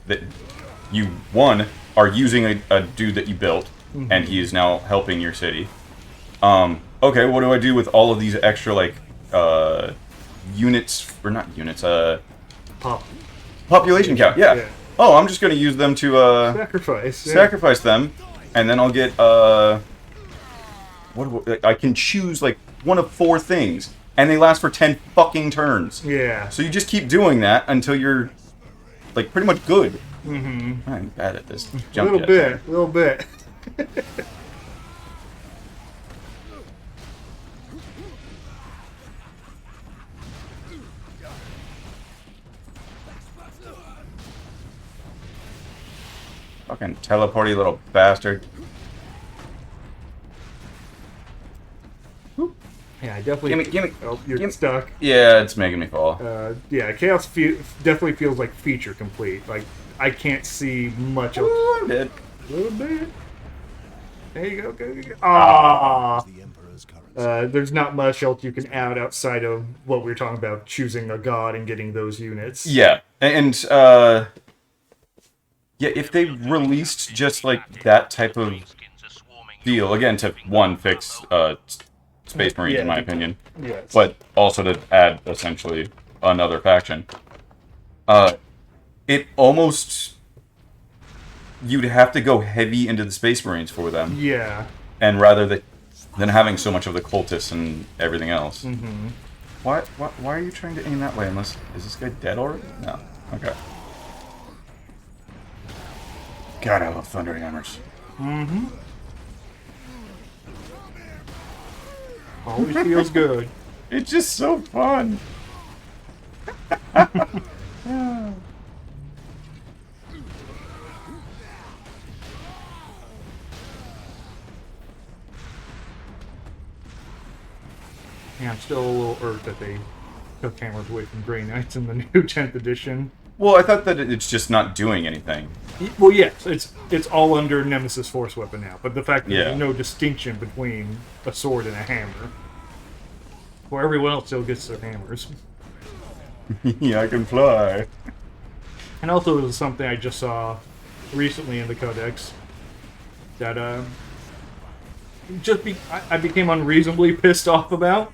using a dude that you built, and he is now helping your city. Okay, what do I do with all of these extra like units or not units? Population count. Yeah. Oh, I'm just gonna use them to sacrifice them, and then I'll get I can choose like one of 4 things, and they last for 10 fucking turns. Yeah. So you just keep doing that until you're like pretty much good. Mm-hmm. I'm bad at this. A little bit. Fucking teleport, you little bastard. Yeah, I definitely. Gimme. Oh, you're stuck. Yeah, it's making me fall. Yeah, Chaos definitely feels like feature complete. Like, I can't see much else. Ooh, I'm dead. A little bit. There you go. Go. Ah. There's not much else you can add outside of what we were talking about, choosing a god and getting those units. Yeah, and yeah, if they released just like that type of deal again to fix Space Marines, in my opinion, but also to add essentially another faction. It almost you'd have to go heavy into the Space Marines for them. Yeah. And rather than having so much of the cultists and everything else. Mm-hmm. Why are you trying to aim that way? Unless is this guy dead already? No. Okay. God, I love thunder hammers. Mm-hmm. Always feels good. It's just so fun. Yeah, I'm still a little irked that they took hammers away from Grey Knights in the new 10th edition. Well, I thought that it's just not doing anything. Well, yes, it's all under Nemesis Force Weapon now, but the fact that there's no distinction between a sword and a hammer, where everyone else still gets their hammers. Yeah, I can fly. And also, it was something I just saw recently in the Codex that I became unreasonably pissed off about.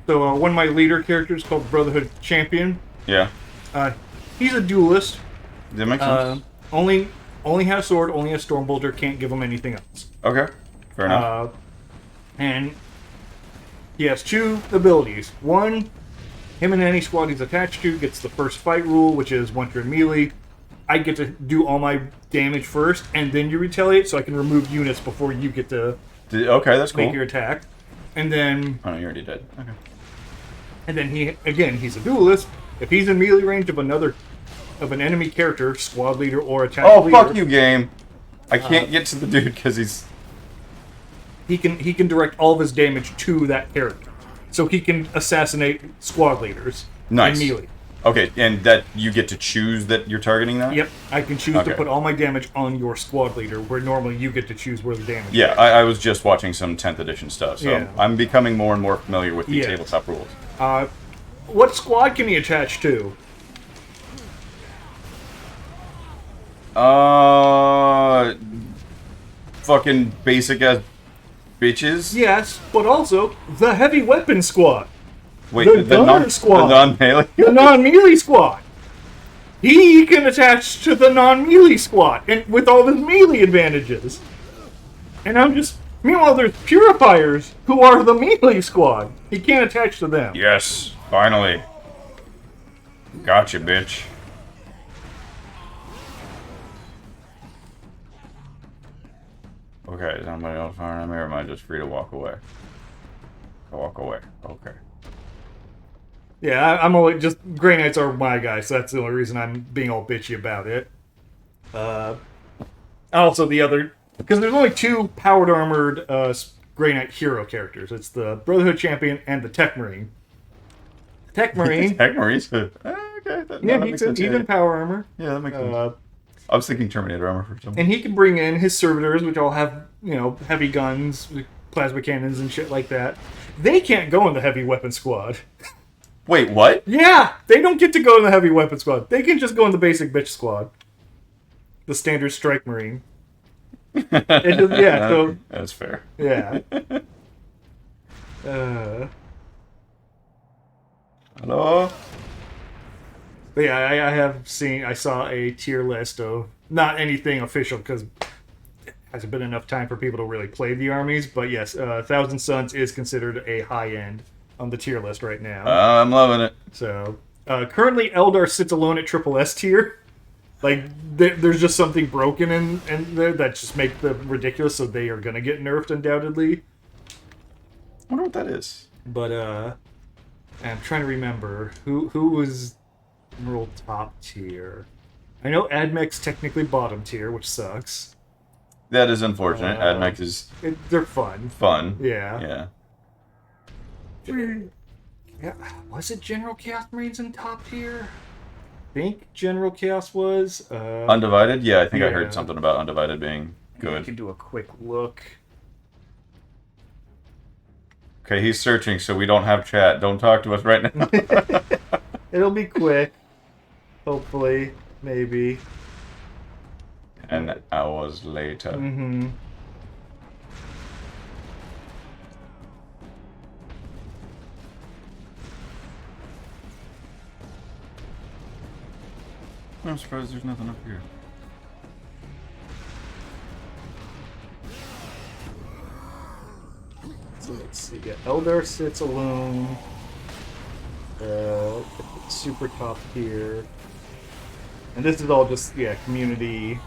So one of my leader characters called Brotherhood Champion. Yeah. He's a duelist. That makes sense. Only has sword, only has Stormbolter, can't give him anything else. Okay. Fair enough. And he has 2 abilities. One, him and any squad he's attached to gets the first fight rule, which is once you're in melee, I get to do all my damage first, and then you retaliate, so I can remove units before you get to okay, that's cool. Make your attack. And then... Oh, no, you already did. Okay. And then he's a duelist. If he's in melee range of an enemy character, squad leader or attack leader... Oh, fuck you, game! I can't get to the dude because he's... He can direct all of his damage to that character. So he can assassinate squad leaders in melee. Okay, and that you get to choose that you're targeting that? Yep, I can choose to put all my damage on your squad leader, where normally you get to choose where the damage is. Yeah, I was just watching some 10th edition stuff, so I'm becoming more and more familiar with the tabletop rules. What squad can he attach to? fucking basic ass bitches. Yes, but also the heavy weapon squad. Wait, the gunner squad. The non-melee? The non-melee squad. He can attach to the non-melee squad, and with all his melee advantages. And I'm just... Meanwhile, there's purifiers who are the melee squad. He can't attach to them. Yes, finally. Gotcha, bitch. Okay, is anybody else firing at me, or am I just free to walk away? Walk away. Okay. Yeah, I'm only just... Grey Knights are my guy, so that's the only reason I'm being all bitchy about it. Also, the other... Because there's only 2 powered armored Grey Knight hero characters. It's the Brotherhood Champion and the Tech Marine. Tech Marine... Tech Marine's... okay. He's in power armor. Yeah, that makes sense. I was thinking Terminator armor for some. And he can bring in his servitors, which all have, heavy guns, plasma cannons, and shit like that. They can't go in the heavy weapon squad. Wait, what? Yeah, they don't get to go in the heavy weapon squad. They can just go in the basic bitch squad. The standard strike marine. So that's fair. Yeah. Hello? But yeah, I saw a tier list of, not anything official, because it hasn't been enough time for people to really play the armies, but yes, Thousand Suns is considered a high end on the tier list right now. I'm loving it. So, currently Eldar sits alone at triple S tier. Like, there's just something broken in there that just make them ridiculous, so they are gonna get nerfed undoubtedly. I wonder what that is. But, I'm trying to remember, who was Emerald top tier? I know Admech's technically bottom tier, which sucks. That is unfortunate. Admech is... They're fun. Fun. Yeah. Yeah. Yeah. Was it General Chaos Marines in top tier? I think General Chaos was. Undivided? Yeah, I think I heard something about Undivided being good. I can do a quick look. Okay, he's searching, so we don't have chat. Don't talk to us right now. It'll be quick. Hopefully. Maybe. And hours later. Mm-hmm. I'm surprised there's nothing up here. So let's see. Yeah, Eldar sits alone. Super top tier. And this is all just, community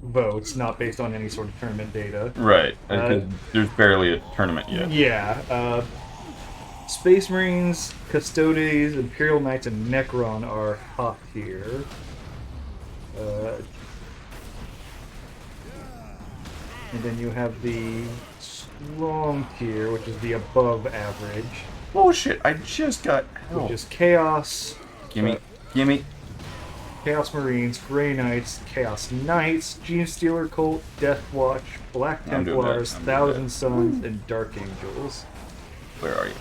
votes, not based on any sort of tournament data. Right. There's barely a tournament yet. Yeah. Space Marines, Custodes, Imperial Knights, and Necron are top tier. And then you have the strong tier, which is the above average. Oh shit, I just got help. Which is Chaos. Gimme. Chaos Marines, Grey Knights, Chaos Knights, Gene Stealer Cult, Death Watch, Black Templars, Thousand Suns, and Dark Angels. Where are you?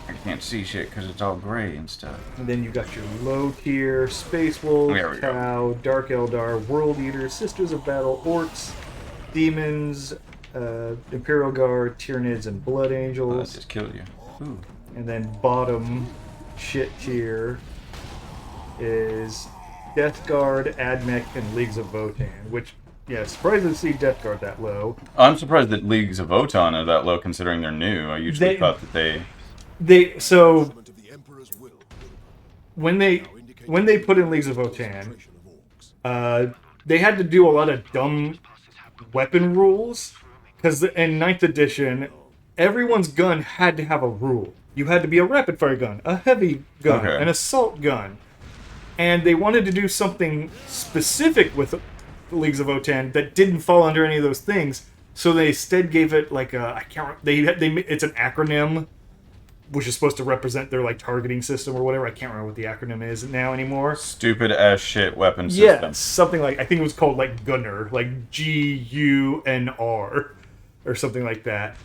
I can't see shit because it's all gray and stuff. And then you got your low tier, Space Wolves, Tau, Dark Eldar, World Eaters, Sisters of Battle, Orcs, Demons, Imperial Guard, Tyranids, and Blood Angels. That just killed you. Ooh. And then bottom shit tier is Death Guard, Admech, and Leagues of Votan, which, surprised to see Death Guard that low. I'm surprised that Leagues of Votan are that low considering they're new. I usually thought that so when they put in Leagues of Votan, they had to do a lot of dumb weapon rules, because in 9th edition, everyone's gun had to have a rule. You had to be a rapid fire gun, a heavy gun, an assault gun. And they wanted to do something specific with Leagues of Votan that didn't fall under any of those things. So they instead gave it like it's an acronym, which is supposed to represent their targeting system or whatever. I can't remember what the acronym is now anymore. Stupid ass shit weapon system. Yes, something I think it was called Gunner, GUNR, or something like that.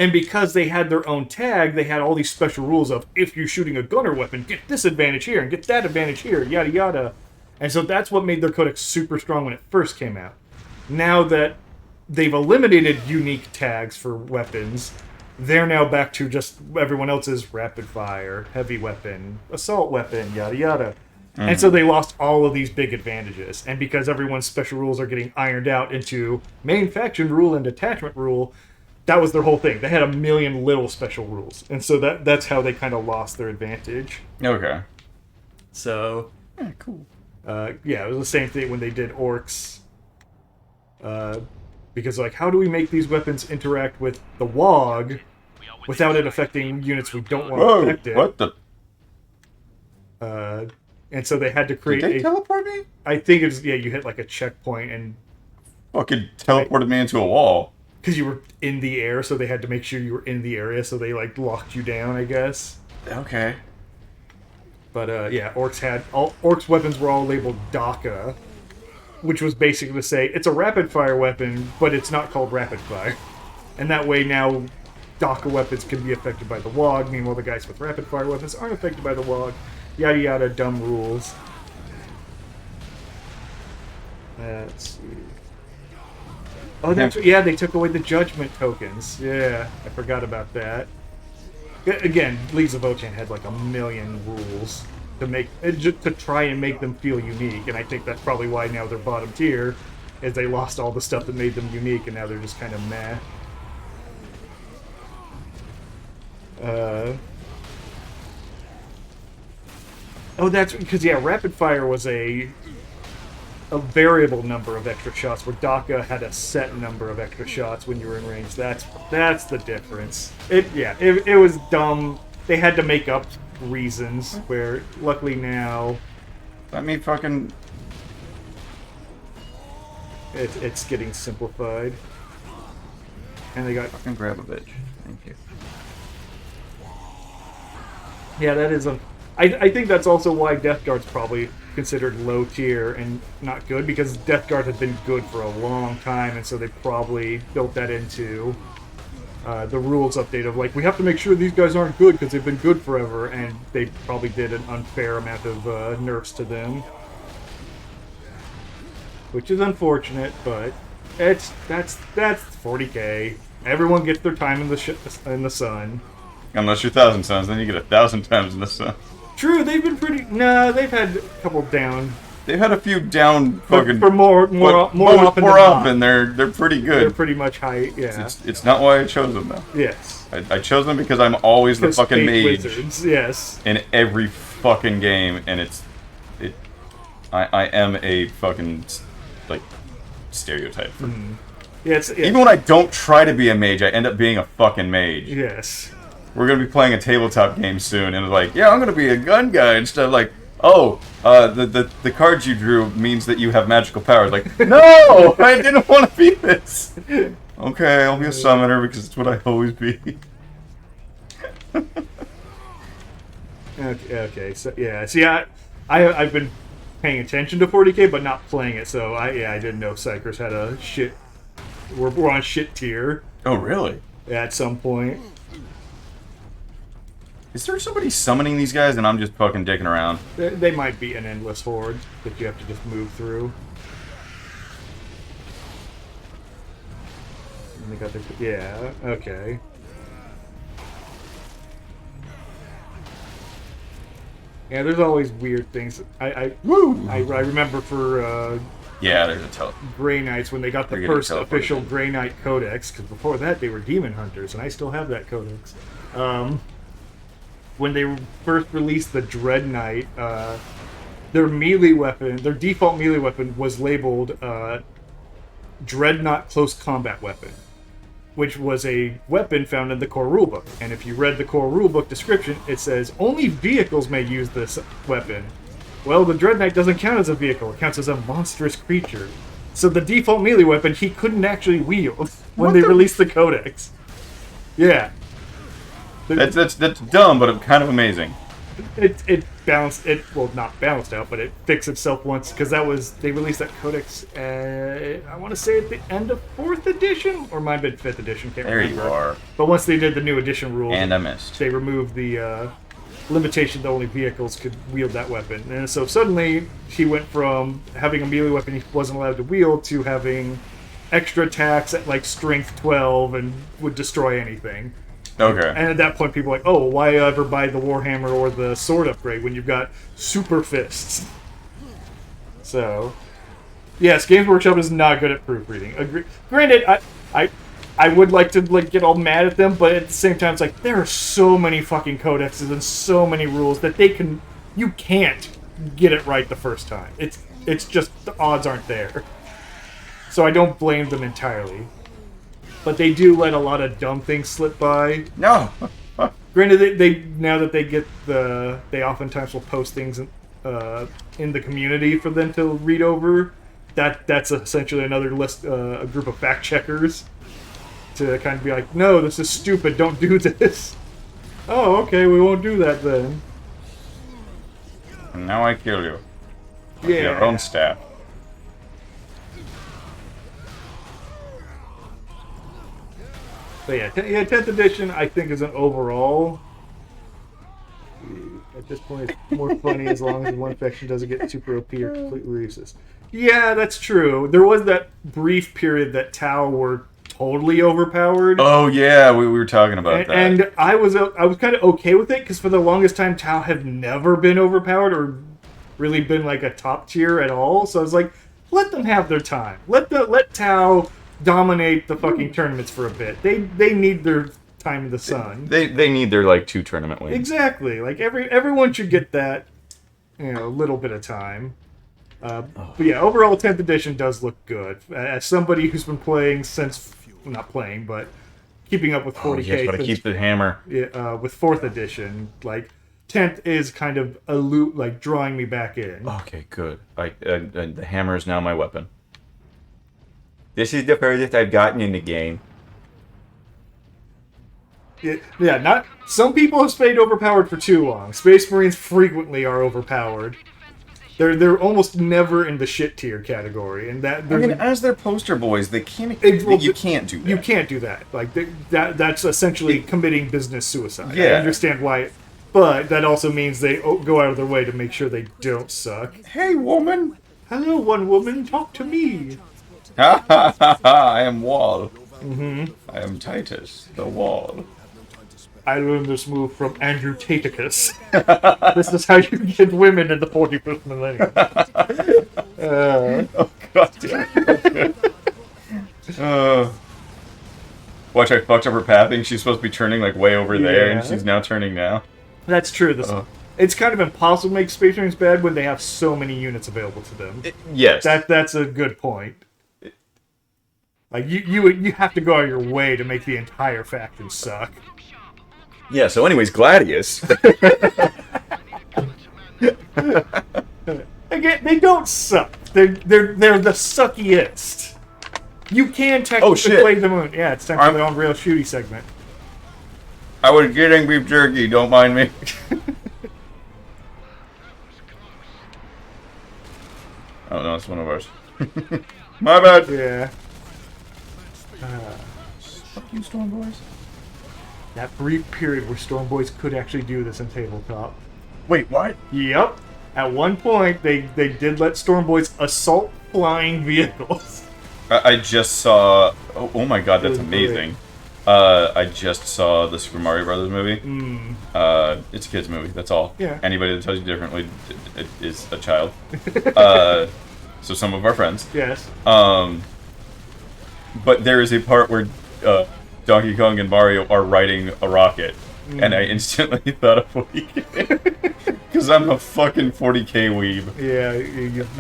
And because they had their own tag, they had all these special rules of, if you're shooting a gunner weapon, get this advantage here, and get that advantage here, yada yada. And so that's what made their codex super strong when it first came out. now that they've eliminated unique tags for weapons, they're now back to just everyone else's rapid fire, heavy weapon, assault weapon, yada yada. And so they lost all of these big advantages. And because everyone's special rules are getting ironed out into main faction rule and detachment rule, that was their whole thing. They had a million little special rules. And so that's how they kind of lost their advantage. Okay. So, yeah, cool. Yeah, it was the same thing when they did orcs. Because, like, how do we make these weapons interact with the WOG without it affecting units we don't want to affect it? What the? And so they had to create Did they teleport me? I think it's, yeah, you hit, like, a checkpoint and... Fucking teleported me into a wall. Because you were in the air, so they had to make sure you were in the area, so they, like, locked you down, I guess. Okay. But, yeah, Orcs' weapons were all labeled DACA, which was basically to say, it's a rapid-fire weapon, but it's not called rapid-fire. And that way now, DACA weapons can be affected by the WOG, meanwhile the guys with rapid-fire weapons aren't affected by the WOG. Yada yada, dumb rules. Let's see. Oh, that's yeah. They took away the judgment tokens. Yeah, I forgot about that. Again, Leagues of Ochan had like a million rules to try and make them feel unique, and I think that's probably why now they're bottom tier, is they lost all the stuff that made them unique, and now they're just kind of meh. Oh, that's because, yeah, rapid fire was a variable number of extra shots, where DACA had a set number of extra shots when you were in range. That's the difference. It was dumb. They had to make up reasons, where luckily now... Let me fucking... It's getting simplified. And they got... Fucking grab a bitch. Thank you. Yeah, that is a... I think that's also why Death Guard's probably considered low tier and not good, because Death Guard had been good for a long time, and so they probably built that into the rules update of, like, we have to make sure these guys aren't good because they've been good forever, and they probably did an unfair amount of nerfs to them. Which is unfortunate, but that's 40k. Everyone gets their time in the sun. Unless you're 1,000 suns, then you get 1,000 times in the sun. True, they've been pretty... No, they've had a couple down. They've had a few down fucking... For more often than not. And they're pretty good. They're pretty much high, yeah. It's not why I chose them, though. Yes. I chose them because I'm always the fucking mage. Wizards, yes. In every fucking game, and I am a fucking, like, stereotype. Yeah, even when I don't try to be a mage, I end up being a fucking mage. Yes. We're gonna be playing a tabletop game soon, and it's like, yeah, I'm gonna be a gun guy instead of like, oh, the cards you drew means that you have magical powers. Like, no, I didn't want to be this. Okay, I'll be a summoner because it's what I always be. Okay, so yeah, see, I've been paying attention to 40k, but not playing it, so I didn't know Psychers had a shit. We're on shit tier. Oh, really? At some point. Is there somebody summoning these guys and I'm just fucking dicking around? They might be an endless horde that you have to just move through. And they got their... Yeah, okay. Yeah, there's always weird things. I remember for... yeah, there's a Grey Knights, when they got the first official Grey Knight Codex, because before that they were Demon Hunters, and I still have that Codex. When they first released the Dread Knight, their melee weapon, their default melee weapon was labeled Dreadnought Close Combat Weapon, which was a weapon found in the core rulebook. And if you read the core rulebook description, it says only vehicles may use this weapon. Well, the Dread Knight doesn't count as a vehicle, it counts as a monstrous creature. So the default melee weapon he couldn't actually wield when they released the Codex. Yeah. That's dumb, but kind of amazing. It balanced it, well, not balanced out, but it fixed itself once, because they released that Codex I want to say at the end of 4th edition, or might have been 5th edition, can't remember. There you are. But once they did the new edition rules, and I missed. They removed the limitation that only vehicles could wield that weapon. And so suddenly he went from having a melee weapon he wasn't allowed to wield to having extra attacks at like strength 12 and would destroy anything. Okay. And at that point, people are like, oh, why ever buy the Warhammer or the sword upgrade when you've got super fists? So, yes, Games Workshop is not good at proofreading. Granted, I would like to get all mad at them, but at the same time, it's like there are so many fucking codexes and so many rules that you can't get it right the first time. It's just the odds aren't there. So I don't blame them entirely. But they do let a lot of dumb things slip by. No. Granted, they now that they get they oftentimes will post things in the community for them to read over. That's essentially another list, a group of fact checkers to kind of be like, no, this is stupid. Don't do this. Oh, okay, we won't do that then. And now I kill you. With Yeah. your own staff. But yeah, 10th edition I think is an overall. At this point, it's more funny as long as one faction doesn't get super OP or completely useless. Yeah, that's true. There was that brief period that Tau were totally overpowered. Oh yeah, we were talking about that. And I was kind of okay with it because for the longest time Tau have never been overpowered or really been like a top tier at all. So I was like, let them have their time. Let Tau dominate the fucking tournaments for a bit. They need their time in the sun. They need their like 2 tournament wins. Exactly. Like everyone should get that, little bit of time. But yeah, overall 10th edition does look good. As somebody who's been playing since not playing, but keeping up with 40K. Oh, yes, gotta keep the hammer. With 4th edition, like 10th is kind of like drawing me back in. Okay, good. The hammer is now my weapon. This is the furthest I've gotten in the game. Yeah, not some people have stayed overpowered for too long. Space Marines frequently are overpowered. They're almost never in the shit tier category, and that as their poster boys, they can't. You can't do that. You can't do that. Like that's essentially committing business suicide. Yeah. I understand why, but that also means they go out of their way to make sure they don't suck. Hey, woman. Hello, one woman. Talk to me. Ha ha ha ha! I am Wall. Mm-hmm. I am Titus, the Wall. I learned this move from Andrew Taticus. This is how you get women in the 41st millennium. Oh god damn. Watch, I fucked up her pathing. She's supposed to be turning like way over there, and she's now turning now. That's true. It's kind of impossible to make Space Marines bad when they have so many units available to them. Yes. That's a good point. Like you have to go out of your way to make the entire faction suck. Yeah, so anyways, Gladius. Again, they don't suck. They're the suckiest. You can technically play the moon. Yeah, it's time for the on-rail shooty segment. I was getting beef jerky, don't mind me. Oh no, it's one of ours. My bad. Yeah. Fuck you, Storm Boys. That brief period where Storm Boys could actually do this in tabletop. Wait, what? Yep. At one point, they did let Storm Boys assault flying vehicles. I just saw... Oh my god, that's amazing. I just saw the Super Mario Brothers movie. It's a kid's movie, that's all. Yeah. Anybody that tells you differently is a child. So some of our friends. Yes. But there is a part where Donkey Kong and Mario are riding a rocket, and I instantly thought of 40K. Because I'm a fucking 40K weeb. Yeah,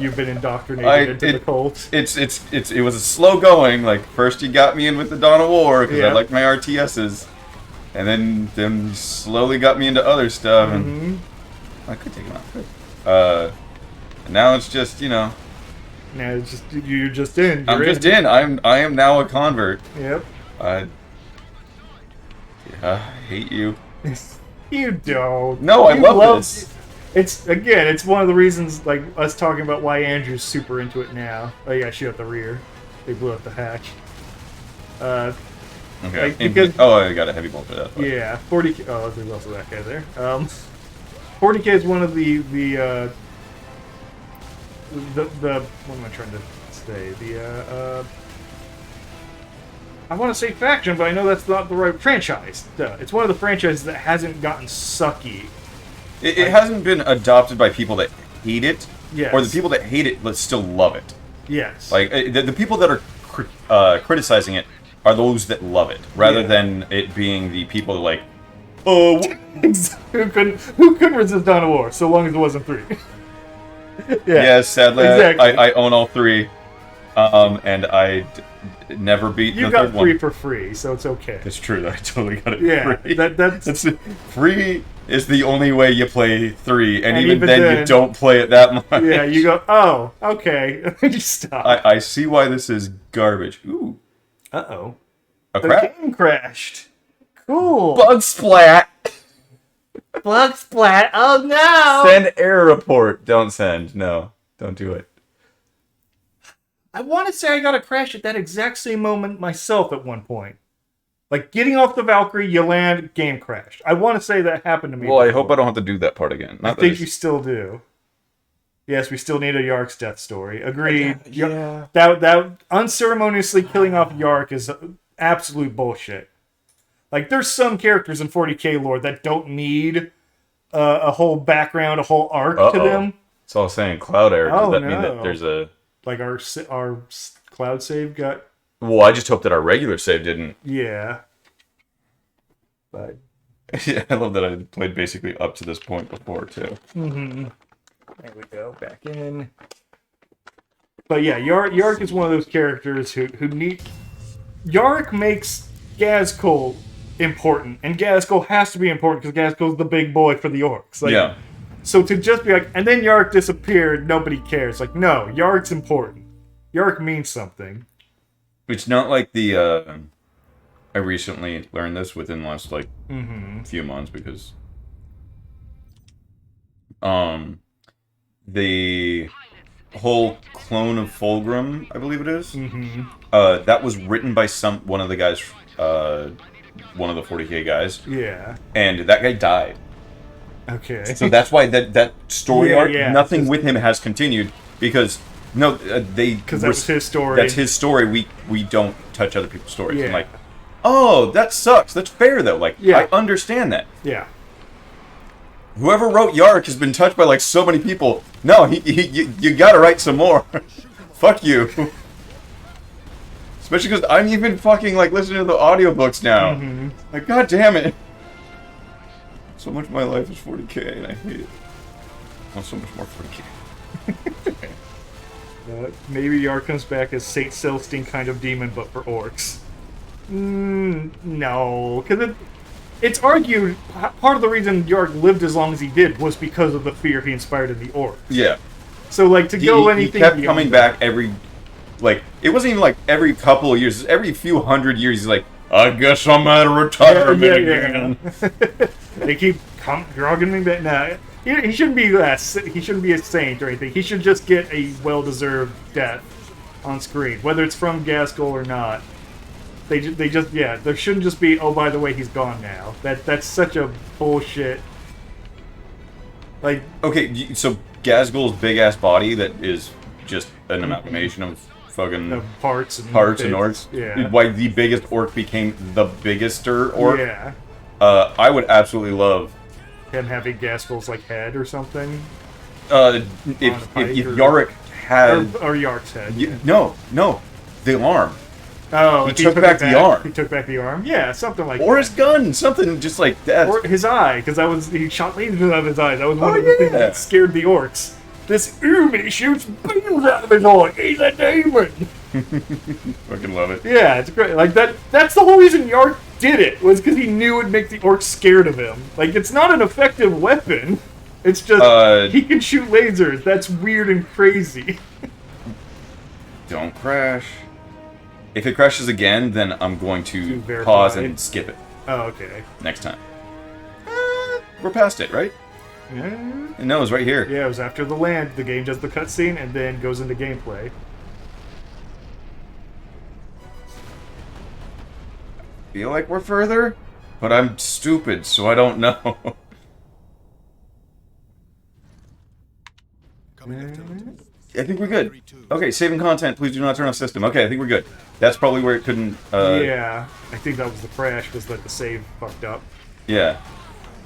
you've been indoctrinated into the cult. It was a slow going. Like, first you got me in with the Dawn of War, because I liked my RTSs. And then slowly got me into other stuff, and I could take him out. And now it's just, Now it's just you're just in. I'm just in. I am now a convert. Yep. I hate you. You don't. No, I love this. It's one of the reasons, like us talking about why Andrew's super into it now. Oh yeah, shoot out the rear. They blew up the hatch. Okay. Like, because, I got a heavy bolt for that. But. Yeah, 40K. Oh, there's also that guy there. 40K is one of the what am I trying to say? I want to say faction, but I know that's not the right franchise. It's one of the franchises that hasn't gotten sucky. It hasn't been adopted by people that hate it, yes. or the people that hate it but still love it. Yes. Like, the people that are criticizing it are those that love it, rather than it being the people that like, oh... who couldn't resist Dawn of War, so long as it wasn't 3. Yes, sadly, exactly. I own all 3, and I never beat the third one. You got 3 for free, so it's okay. It's true, that I totally got it free. That's free is the only way you play 3, and even then you don't play it that much. Yeah, you go, oh, okay. You stop. I see why this is garbage. Ooh. Uh-oh. A crap? The game crashed. Cool. Bug splat! Bug splat. Oh, no! Send error report. Don't send. No. Don't do it. I want to say I got a crash at that exact same moment myself at one point. Like, getting off the Valkyrie, you land, game crashed. I want to say that happened to me. Well, before. I hope I don't have to do that part again. I think you still do. Yes, we still need a Yark's death story. Agreed. Yeah. That unceremoniously killing off Yark is absolute bullshit. Like, there's some characters in 40k lore that don't need a whole background, a whole arc to them. It's all saying cloud error. Does that mean that there's a... Like, our cloud save got... Well, I just hope that our regular save didn't. Yeah. But... Yeah, I love that I played basically up to this point before, too. Mm-hmm. There we go, back in. But yeah, Yark is one of those characters who need... Yark makes Gazkul important, and Gazkul has to be important because Gazkul's the big boy for the orcs. Like, yeah. So to just be like, and then Yark disappeared, nobody cares. Like, no, Yark's important. Yark means something. It's not like the, I recently learned this within the last, like, few months, because, the whole clone of Fulgrim, I believe it is, that was written by one of the guys, one of the 40k guys. Yeah. And that guy died. Okay. So that's why that story arc, nothing with him has continued, because... No, because that was his story. That's his story. We don't touch other people's stories. Yeah. I'm like, oh, that sucks. That's fair though. Like, I understand that. Yeah. Whoever wrote Yark has been touched by like so many people. No, you gotta write some more. Fuck you. Especially because I'm even fucking like listening to the audiobooks now. Like, god damn it. So much of my life is 40k and I hate it. I want so much more 40k. Maybe Yark comes back as Saint Celestine kind of demon, but for orcs. No, because it's argued part of the reason Yark lived as long as he did was because of the fear he inspired in the orcs. Yeah. So, like, to go anything... He kept coming back every... Like, it wasn't even like every couple of years. Every few hundred years, he's like, I guess I'm at a retirement again. They keep drugging me back. Nah. He shouldn't be he shouldn't be a saint or anything. He should just get a well-deserved death on screen, whether it's from Gazkul or not. They just there shouldn't just be, oh, by the way, he's gone now. That's such a bullshit. Like, okay, so Gazgul's big ass body that is just an amalgamation of fucking parts and orcs. Yeah. Why the biggest orc became the biggester orc. Yeah. I would absolutely love him having Gazgul's like head or something. If Yarick had or Yark's head. No, the arm. Oh, he took back the arm. He took back the arm. Yeah, something like or that. His gun, something just like that. Or his eye, because he shot lasers out of his eye. That was one of the things that scared the orcs. This Umi shoots beams out of his eye. He's a demon. Fucking love it. Yeah, it's great. Like that's the whole reason Yark did it, was because he knew it'd make the orcs scared of him. Like, it's not an effective weapon. It's just he can shoot lasers. That's weird and crazy. Don't crash. If it crashes again, then I'm going to pause and skip it. Oh, okay. Next time. We're past it, right? Yeah. No, it was right here. Yeah, it was after the land. The game does the cutscene and then goes into gameplay. Feel like we're further, but I'm stupid, so I don't know. I think we're good. Okay, saving content. Please do not turn off system. Okay, I think we're good. That's probably where it couldn't... yeah, I think that was the crash, was that the save fucked up. Yeah.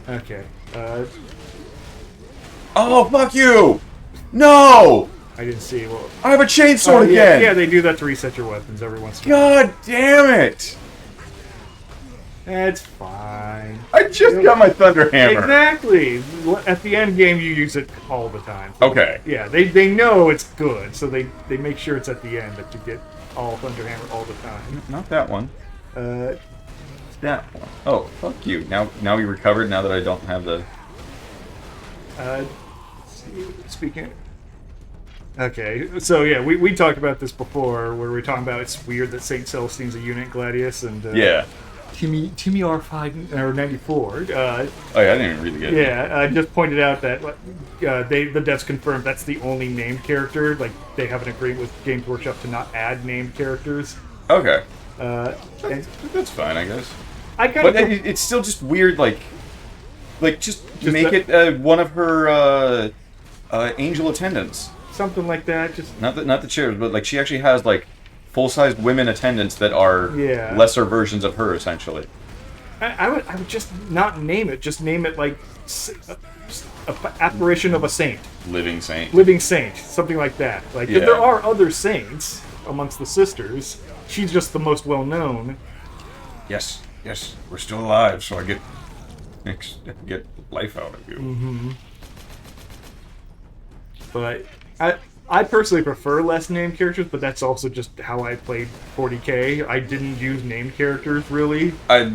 Okay. Oh, fuck you! No! I didn't see. Well, I have a chainsword yeah, again! yeah, they do that to reset your weapons every once in a while. God damn it! It's fine. I just got my Thunder Hammer. Exactly. At the end game, you use it all the time. Okay. Yeah, they know it's good, so they make sure it's at the end that you get all Thunder Hammer all the time. Not that one. Uh, That one. Oh, fuck you. Now we recovered. Now that I don't have the. Speaking. Okay, so yeah, we talked about this before, where we were talking about it's weird that Saint Celestine's a unit Gladius, and Yeah. Timmy R5 or 94. Oh yeah, I didn't even really get it. Yeah, I just pointed out that the devs confirmed that's the only named character. Like, they have an agreement with Games Workshop to not add named characters. Okay. And That's fine, I guess. I kind But of it's still just weird, like just make that- it one of her angel attendants. something like that. Just Not the chairs, but like she actually has like full-sized women attendants that are Yeah. lesser versions of her, essentially. I would just not name it. Just name it like a apparition of a saint, Living saint. living saint, something like that. Like, Yeah. there are other saints amongst the sisters. She's just the most well known. Yes, we're still alive, so I get life out of you. Mm-hmm. But I personally prefer less named characters, but that's also just how I played 40K. I didn't use named characters, really. As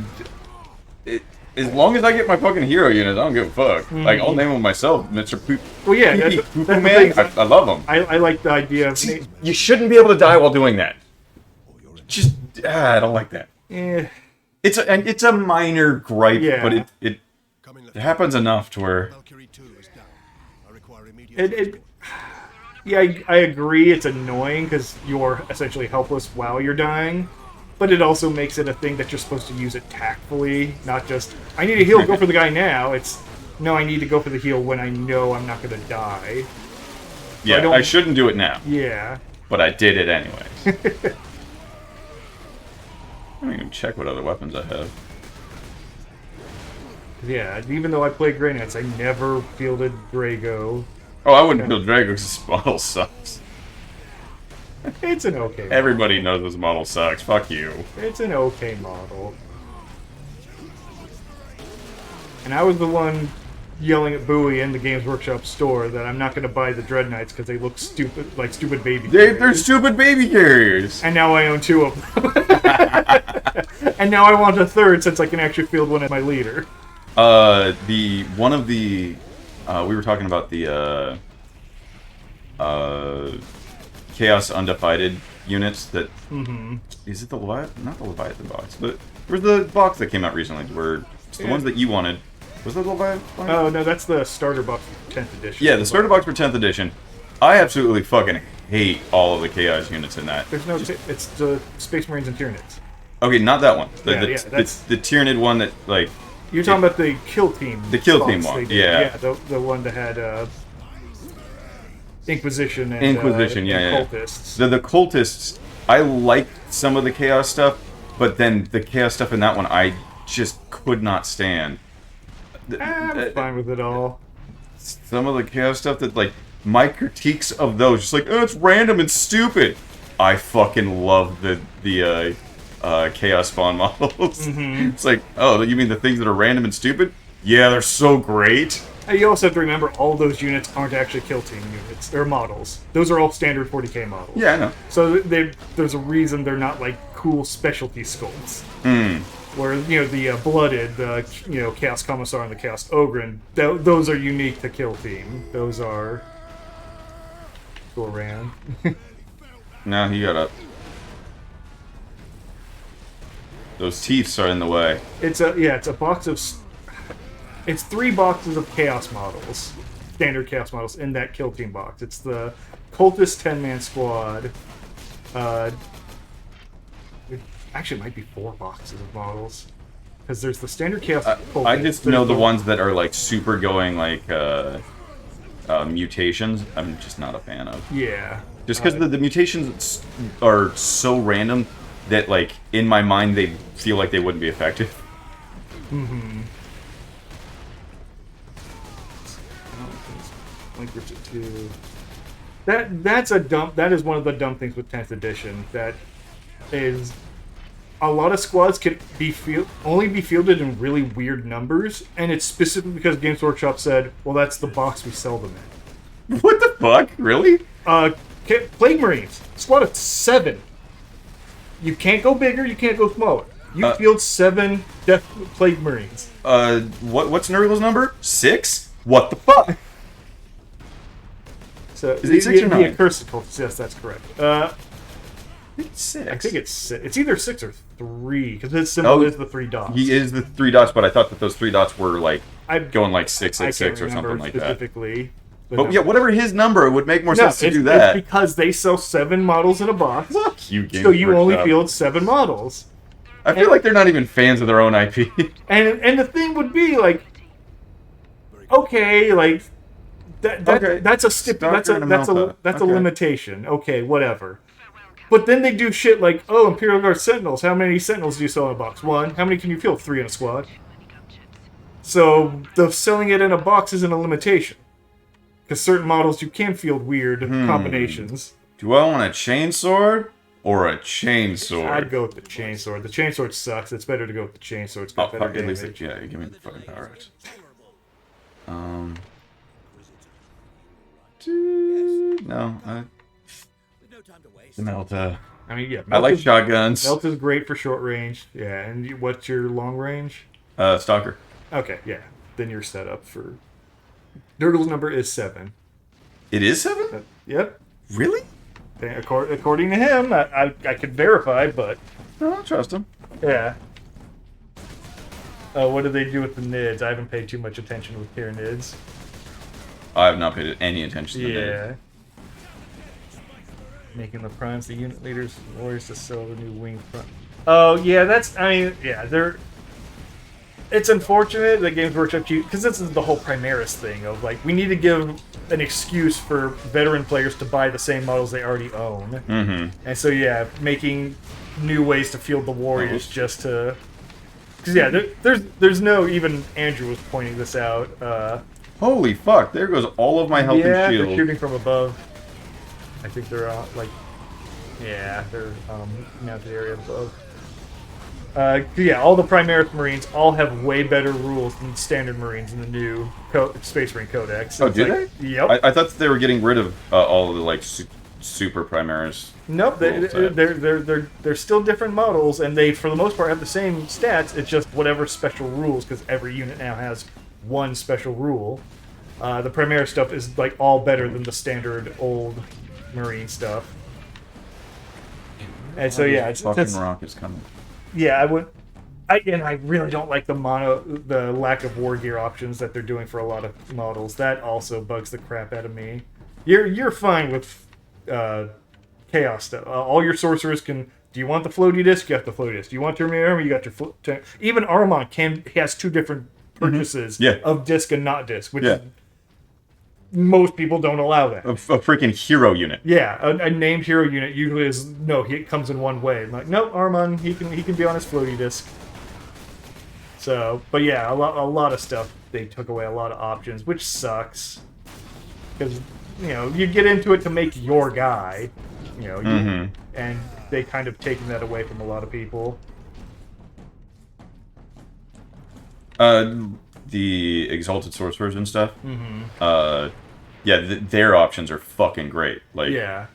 long as I get my fucking hero units, I don't give a fuck. Like, I'll name them myself, Mr. Poop. Well, yeah, Pee-pee, that's Poo-poo the Man. thing. I love them. I like the idea of... You shouldn't be able to die while doing that. Just, I don't like that. It's a minor gripe, Yeah. but it happens enough to where... Valkyrie 2 is down. I require immediate Yeah, I agree it's annoying because you're essentially helpless while you're dying, but it also makes it a thing that you're supposed to use it tactfully, not just, I need a heal, go for the guy now. It's, no, I need to go for the heal when I know I'm not going to die. Yeah, I shouldn't do it now, Yeah. but I did it anyways. I don't even check what other weapons I have. Yeah, even though I play Grey Knights, I never fielded Drago. Oh, I wouldn't build Drago because this model sucks. It's an okay model. Everybody knows this model sucks. Fuck you. It's an okay model. And I was the one yelling at Bowie in the Games Workshop store that I'm not going to buy the Dread Knights because they look stupid, like stupid baby They're carriers. stupid baby carriers. And now I own 2 of them. And now I want a third since I can actually field one as my leader. We were talking about the Chaos Undivided units that... Is it the Leviathan? Not the Leviathan box, but... Where's the box that came out recently? Where it's the ones that you wanted. Was that the Leviathan? Oh, no, that's the starter box for 10th edition. Yeah, the starter box for 10th edition. I absolutely fucking hate all of the Chaos units in that. There's no... It's the Space Marines and Tyranids. Okay, not that one. That's... The Tyranid one that, like... You're talking about the Kill Team. The Kill Team box one, they did. yeah. Yeah, the one that had Inquisition and Inquisition, and yeah. Cultists. The Cultists, I liked some of the Chaos stuff, but then the Chaos stuff in that one I just could not stand. I'm fine with it all. Some of the Chaos stuff that, like, my critiques of those, just like, oh, it's random and stupid. I fucking love the Chaos Spawn models. It's like, oh, you mean the things that are random and stupid? Yeah, they're so great. You also have to remember all those units aren't actually Kill Team units. They're models. Those are all standard 40k models. Yeah, I know. So there's a reason they're not like cool specialty sculpts. Where, you know, the Blooded, the, Chaos Commissar and the Chaos Ogren, those are unique to Kill Team. Those are... Go around. No, he got up. Those teeths are in the way. It's a box of... It's 3 boxes of Chaos models. Standard Chaos models in that Kill Team box. It's the Cultist 10-man squad. Actually, it might be 4 boxes of models. Because there's the standard Chaos Cultist. I just know the ones that are, like, super going, like, mutations, I'm just not a fan of. Yeah. Just because the mutations are so random, that, like, in my mind, they feel like they wouldn't be effective. Mm-hmm. Language it to... That's a dumb... That is one of the dumb things with 10th edition. That is... A lot of squads can only be fielded in really weird numbers, and it's specifically because Games Workshop said, well, that's the box we sell them in. What the fuck? Really? Plague Marines. Squad of 7. You can't go bigger, you can't go smaller. You field 7 Death Plague Marines. What's Nurgle's number? 6? What the fuck? So, is it 6 or 9? Yes, that's correct. It's 6. I think it's either 6 or 3, because his symbol is the 3 dots. He is the 3 dots, but I thought that those 3 dots were, like, going like 666 or something like that. Specifically. But yeah, whatever his number, it would make more sense to do that. It's because they sell 7 models in a box. Fuck you, Games So you only Workshop. field 7 models. I feel like they're not even fans of their own IP. And the thing would be, like, okay, like, that's a limitation. Okay, whatever. But then they do shit like, oh, Imperial Guard Sentinels. How many Sentinels do you sell in a box? 1. How many can you field? 3 in a squad. So the selling it in a box isn't a limitation. Because certain models you can field weird combinations. Do I want a chainsword or a chainsword? I'd go with the chainsword. The chainsword sucks. It's better to go with the chainsword. It's got better damage. At least, yeah, give me the fucking power axe. No, the Melta. I mean, yeah. I like shotguns. Melta's great for short range. Yeah, and what's your long range? Stalker. Okay, yeah. Then you're set up for... Nurgle's number is 7. It is 7? Yep. Really? According to him, I could verify, but... No, I don't trust him. Yeah. What do they do with the NIDs? I haven't paid too much attention with their NIDs. I have not paid any attention to yeah. that. Making the primes the unit leaders, warriors to sell the new wing front. Oh, yeah, they're... It's unfortunate that Games Workshop, because this is the whole Primaris thing of, like, we need to give an excuse for veteran players to buy the same models they already own. Mm-hmm. And so, yeah, making new ways to field the warriors just to... Because, yeah, there's no... Even Andrew was pointing this out. Holy fuck, there goes all of my health and shield. They're shooting from above. I think they're, like... Yeah, they're now the area above. Yeah, all the Primaris Marines all have way better rules than standard Marines in the new Space Marine Codex. Oh, did they? Yep. I thought they were getting rid of all of the, like, super Primaris. Nope, they're still different models, and they, for the most part, have the same stats. It's just whatever special rules, because every unit now has one special rule. The Primaris stuff is, like, all better than the standard old Marine stuff. And so, yeah, it's... Fucking rock is coming. Yeah, I really don't like the lack of war gear options that they're doing for a lot of models. That also bugs the crap out of me. You're fine with chaos stuff. All your sorcerers can. Do you want the floaty disc? You got the floaty disc. Do you want Terminator armor? You got your even Armon has 2 different purchases of disc and not disc, which is, most people don't allow that. A freaking hero unit. Yeah, a named hero unit usually is it comes in one way. I'm like, nope, Armon, he can be on his floaty disc. So, but yeah, a lot of stuff they took away, a lot of options, which sucks because you get into it to make your guy, and they kind of taken that away from a lot of people. The Exalted Sorcerers and stuff. Yeah, their options are fucking great. Like, yeah,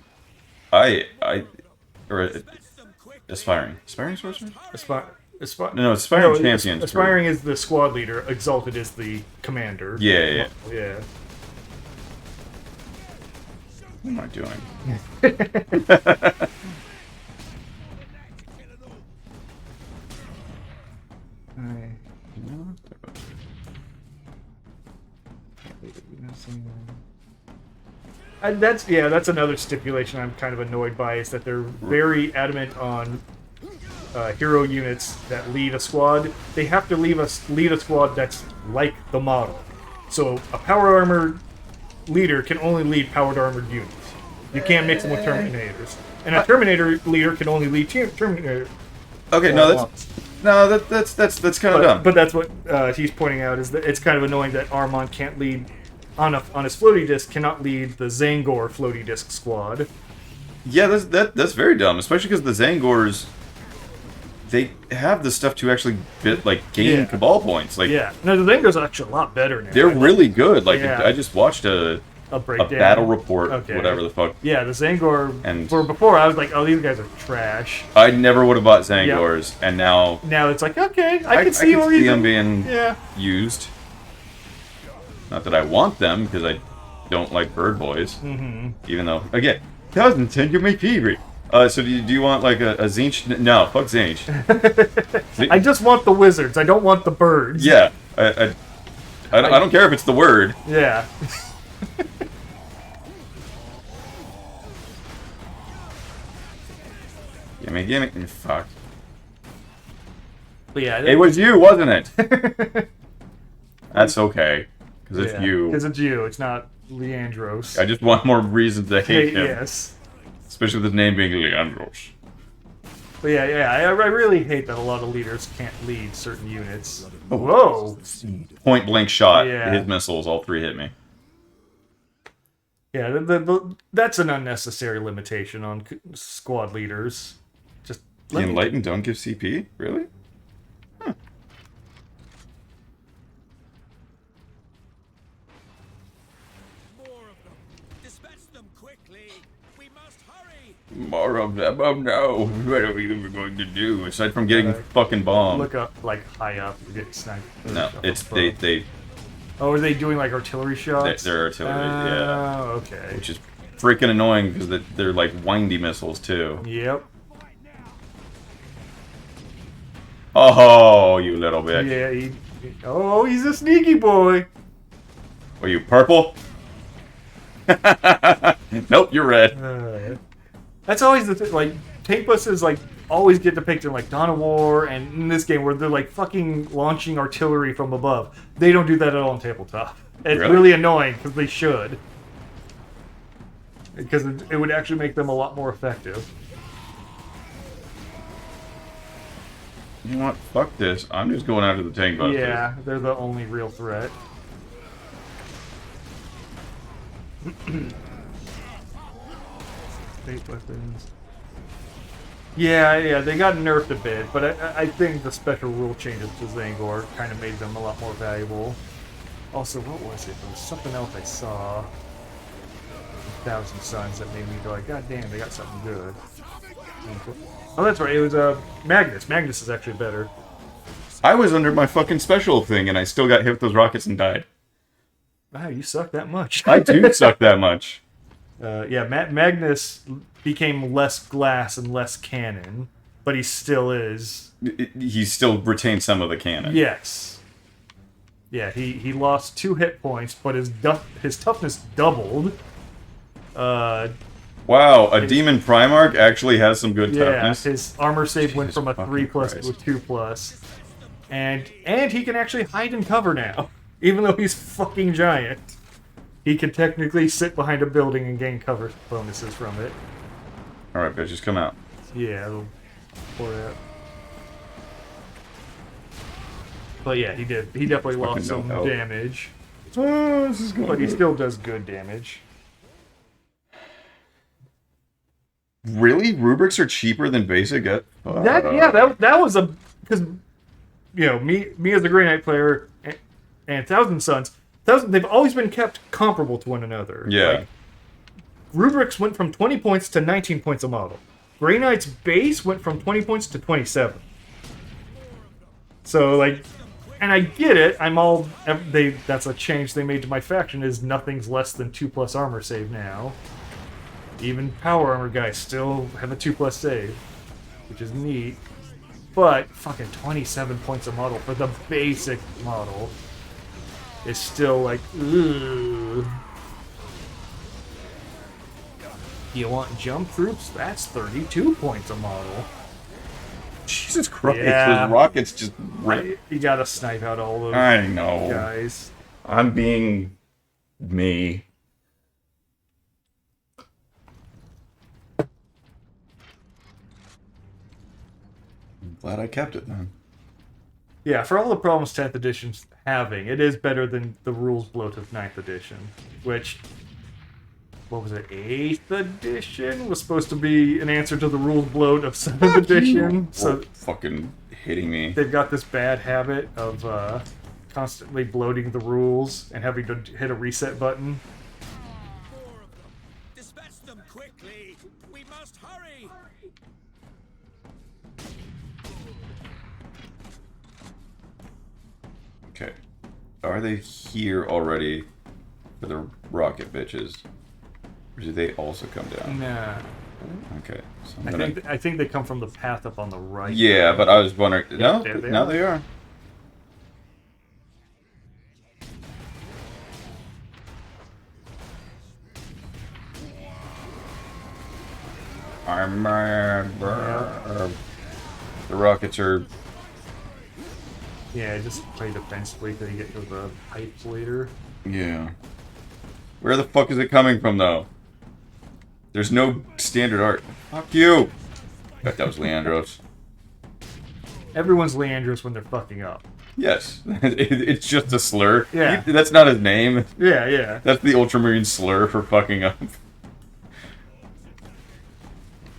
Aspiring Sorcerer? No, Aspiring Champions. Aspiring is the squad leader. Exalted is the commander. Yeah. What am I doing? That's another stipulation I'm kind of annoyed by, is that they're very adamant on hero units that lead a squad. They have to lead a squad that's like the model. So a power armored leader can only lead powered armored units. You can't mix them with Terminators. And a Terminator leader can only lead Terminator. Okay, no, that's kind of dumb. But that's what he's pointing out, is that it's kind of annoying that Armand can't lead on his floaty disc, cannot lead the Zangor floaty disc squad. Yeah, that's very dumb, especially because the Zangors, they have the stuff to actually gain Cabal points. Like, yeah, no, the Zangors are actually a lot better now. They're really good. Like, I just watched a battle report, whatever the fuck. Yeah, the Zangor. And for before, I was like, oh, these guys are trash. I never would have bought Zangors, and now it's like, okay, I can see them being used. Not that I want them, because I don't like bird boys. Even though, again, 2010, you're my favorite. So do you want like a Zinch? No, fuck Zinch. I just want the wizards. I don't want the birds. Yeah, I don't care if it's the word. Yeah. Gimme. Fuck. But yeah, it was you, wasn't it? That's okay, because it's you. Because it's you. It's not Leandros. I just want more reasons to hate him. Yes. Especially with his name being Leandros. But I really hate that a lot of leaders can't lead certain units. Oh. Whoa! Point blank shot. His missiles, all 3 hit me. Yeah, that's an unnecessary limitation on squad leaders. Just the Enlightened don't give CP? Really? Huh. More of them. Dispatch them quickly. We must hurry. More of them? Oh no. What are we going to do? Aside from getting fucking bombed. Look up, like, high up. You get sniped. No, it's they... Oh, are they doing, like, artillery shots? They're artillery, yeah. Oh, okay. Which is freaking annoying, because they're, like, windy missiles, too. Yep. Oh, you little bitch. Yeah, he's a sneaky boy. Are you purple? Nope, you're red. That's always the thing. Like, tank buses, like, always get depicted in, like, Dawn of War and in this game where they're, like, fucking launching artillery from above. They don't do that at all in tabletop. It's really annoying, because they should. Because it would actually make them a lot more effective. You know what? Fuck this. I'm just going after the tank busters. Yeah, they're the only real threat. State weapons. Yeah, they got nerfed a bit, but I think the special rule changes to Zangor kind of made them a lot more valuable. Also, what was it? There was something else I saw. 1,000 Suns that made me go like, God damn, they got something good. Oh, that's right. It was Magnus. Magnus is actually better. I was under my fucking special thing, and I still got hit with those rockets and died. Wow, you suck that much. I do suck that much. Yeah, Magnus became less glass and less cannon, but he still is. He still retained some of the cannon. Yes. Yeah, he lost 2 hit points, but his toughness doubled. Wow, a Demon Primarch actually has some good toughness. Yeah, his armor save went from a 3+ to a 2+. And he can actually hide and cover now, even though he's fucking giant. He can technically sit behind a building and gain cover bonuses from it. Alright, bitches, come out. Yeah, it'll pour it out. But yeah, he did. He definitely lost some damage. This is going but he still does good damage. Really? Rubrics are cheaper than basic? That was a... Because, you know, me as a Grey Knight player and Thousand Suns, they've always been kept comparable to one another. Yeah. Like, Rubrics went from 20 points to 19 points a model. Grey Knight's base went from 20 points to 27. So, like... And I get it. That's a change they made to my faction, is nothing's less than 2+ armor save now. Even power armor guys still have a 2+ save, which is neat. But fucking 27 points a model for the basic model is still like, ugh. You want jump troops? That's 32 points a model. Jesus Christ, those rockets just rip. You gotta snipe out all those guys. I'm being me. Glad I kept it then. Yeah, for all the problems 10th edition's having, it is better than the rules bloat of 9th edition, which, what was it, 8th edition was supposed to be an answer to the rules bloat of 7th edition. So fucking hitting me. They've got this bad habit of constantly bloating the rules and having to hit a reset button. More of them. Dispatch them quickly. We must hurry. Okay. Are they here already for the rocket bitches? Or do they also come down? Nah. Okay. So I think they come from the path up on the right. Yeah, but I was wondering... Yeah, no? they Now are. they are. I'm mad. The rockets are... Yeah, just play defensively till you get to the pipes later. Yeah. Where the fuck is it coming from, though? There's no standard art. Fuck you! That was Leandros. Everyone's Leandros when they're fucking up. Yes. It's just a slur. Yeah. That's not his name. Yeah, yeah. That's the Ultramarine slur for fucking up.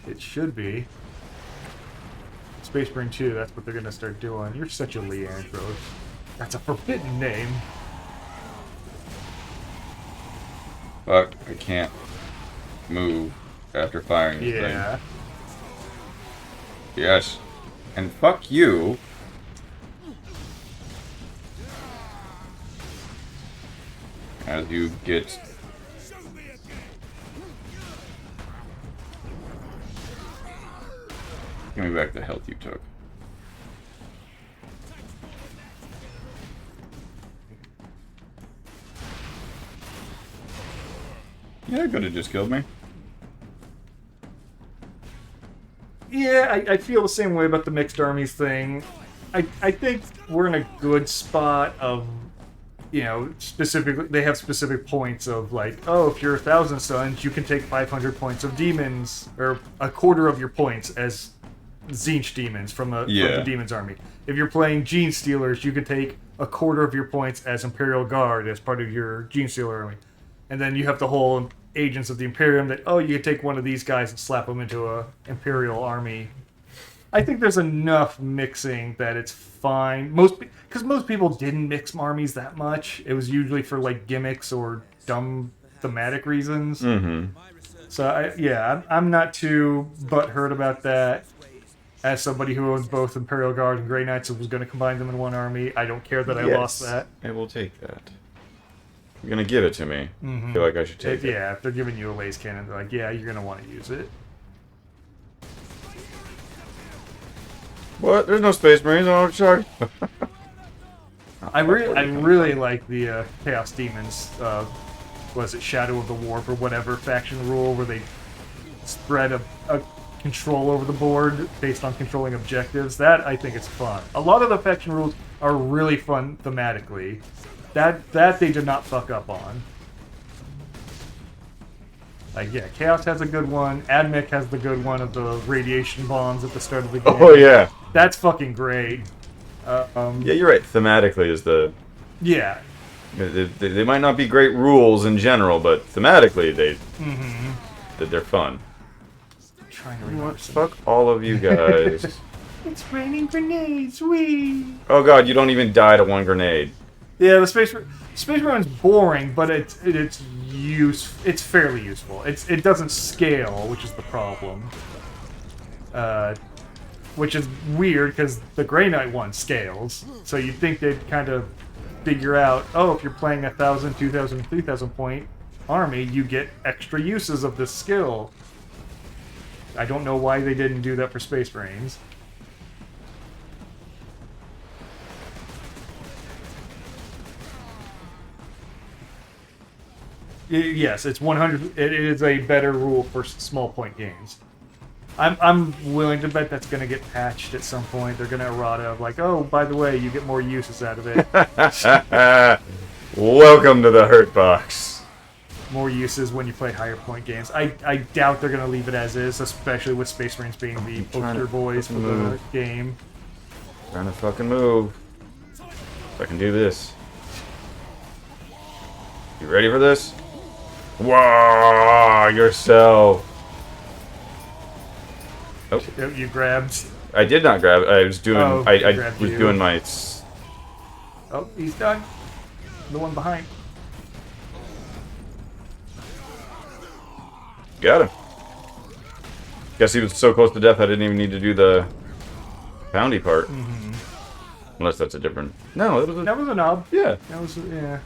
It should be. Space Marine 2, that's what they're gonna start doing. You're such a Leandros. That's a forbidden name. Fuck, I can't move after firing this Yeah. thing. Yes. And fuck you. As you get... Give me back the health you took. Yeah, could have just killed me. Yeah, I feel the same way about the mixed armies thing. I think we're in a good spot of, you know, specifically, they have specific points of like, oh, if you're 1,000 Suns, you can take 500 points of demons, or a quarter of your points as Tzeentch demons from the Demons army. If you're playing Gene Stealers, you can take a quarter of your points as Imperial Guard as part of your Gene Stealer army. And then you have the whole Agents of the Imperium that, oh, you can take one of these guys and slap them into a Imperial army. I think there's enough mixing that it's fine. Because most people didn't mix armies that much. It was usually for like gimmicks or dumb thematic reasons. Mm-hmm. So I'm not too butthurt about that. As somebody who owns both Imperial Guard and Grey Knights and was going to combine them in one army, I don't care that I lost that. I will take that. You're gonna give it to me. Mm-hmm. I feel like I should take it. Yeah, if they're giving you a laser cannon, they're like, yeah, you're going to want to use it. What? There's no Space Marines on Shark. I really like the Chaos Demons, was it Shadow of the Warp or whatever faction rule where they spread a control over the board based on controlling objectives. That I think is fun. A lot of the faction rules are really fun thematically. That they did not fuck up on. Like, yeah, Chaos has a good one. Admech has the good one of the radiation bombs at the start of the game. Oh yeah. That's fucking great. Yeah, you're right. Thematically is the... Yeah. They might not be great rules in general, but thematically they're fun. I'm trying to You know remember. what? Fuck all of you guys. It's raining grenades, wee! Oh god, you don't even die to one grenade. Yeah, the Space Marine's boring, but it's fairly useful. It doesn't scale, which is the problem. Which is weird because the Grey Knight one scales, so you'd think they'd kind of figure out, oh, if you're playing 1,000, 2,000, 3,000 point army, you get extra uses of this skill. I don't know why they didn't do that for Space Marines. Yes, it's 100. It is a better rule for small point games. I'm willing to bet that's going to get patched at some point. They're going to errata like, oh, by the way, you get more uses out of it. Welcome to the Hurt Box. More uses when you play higher point games. I doubt they're going to leave it as is, especially with Space Marines being the poster boys for the game. Trying to fucking move. If I can do this. You ready for this? Whoa, yourself. Oh. You grabbed. I did not grab. I was doing. Oh, I was doing my. Oh, he's done. The one behind. Got him. Guess he was so close to death I didn't even need to do the poundy part. Mm-hmm. Unless that's a different. No, that was a knob. Yeah. That was yeah.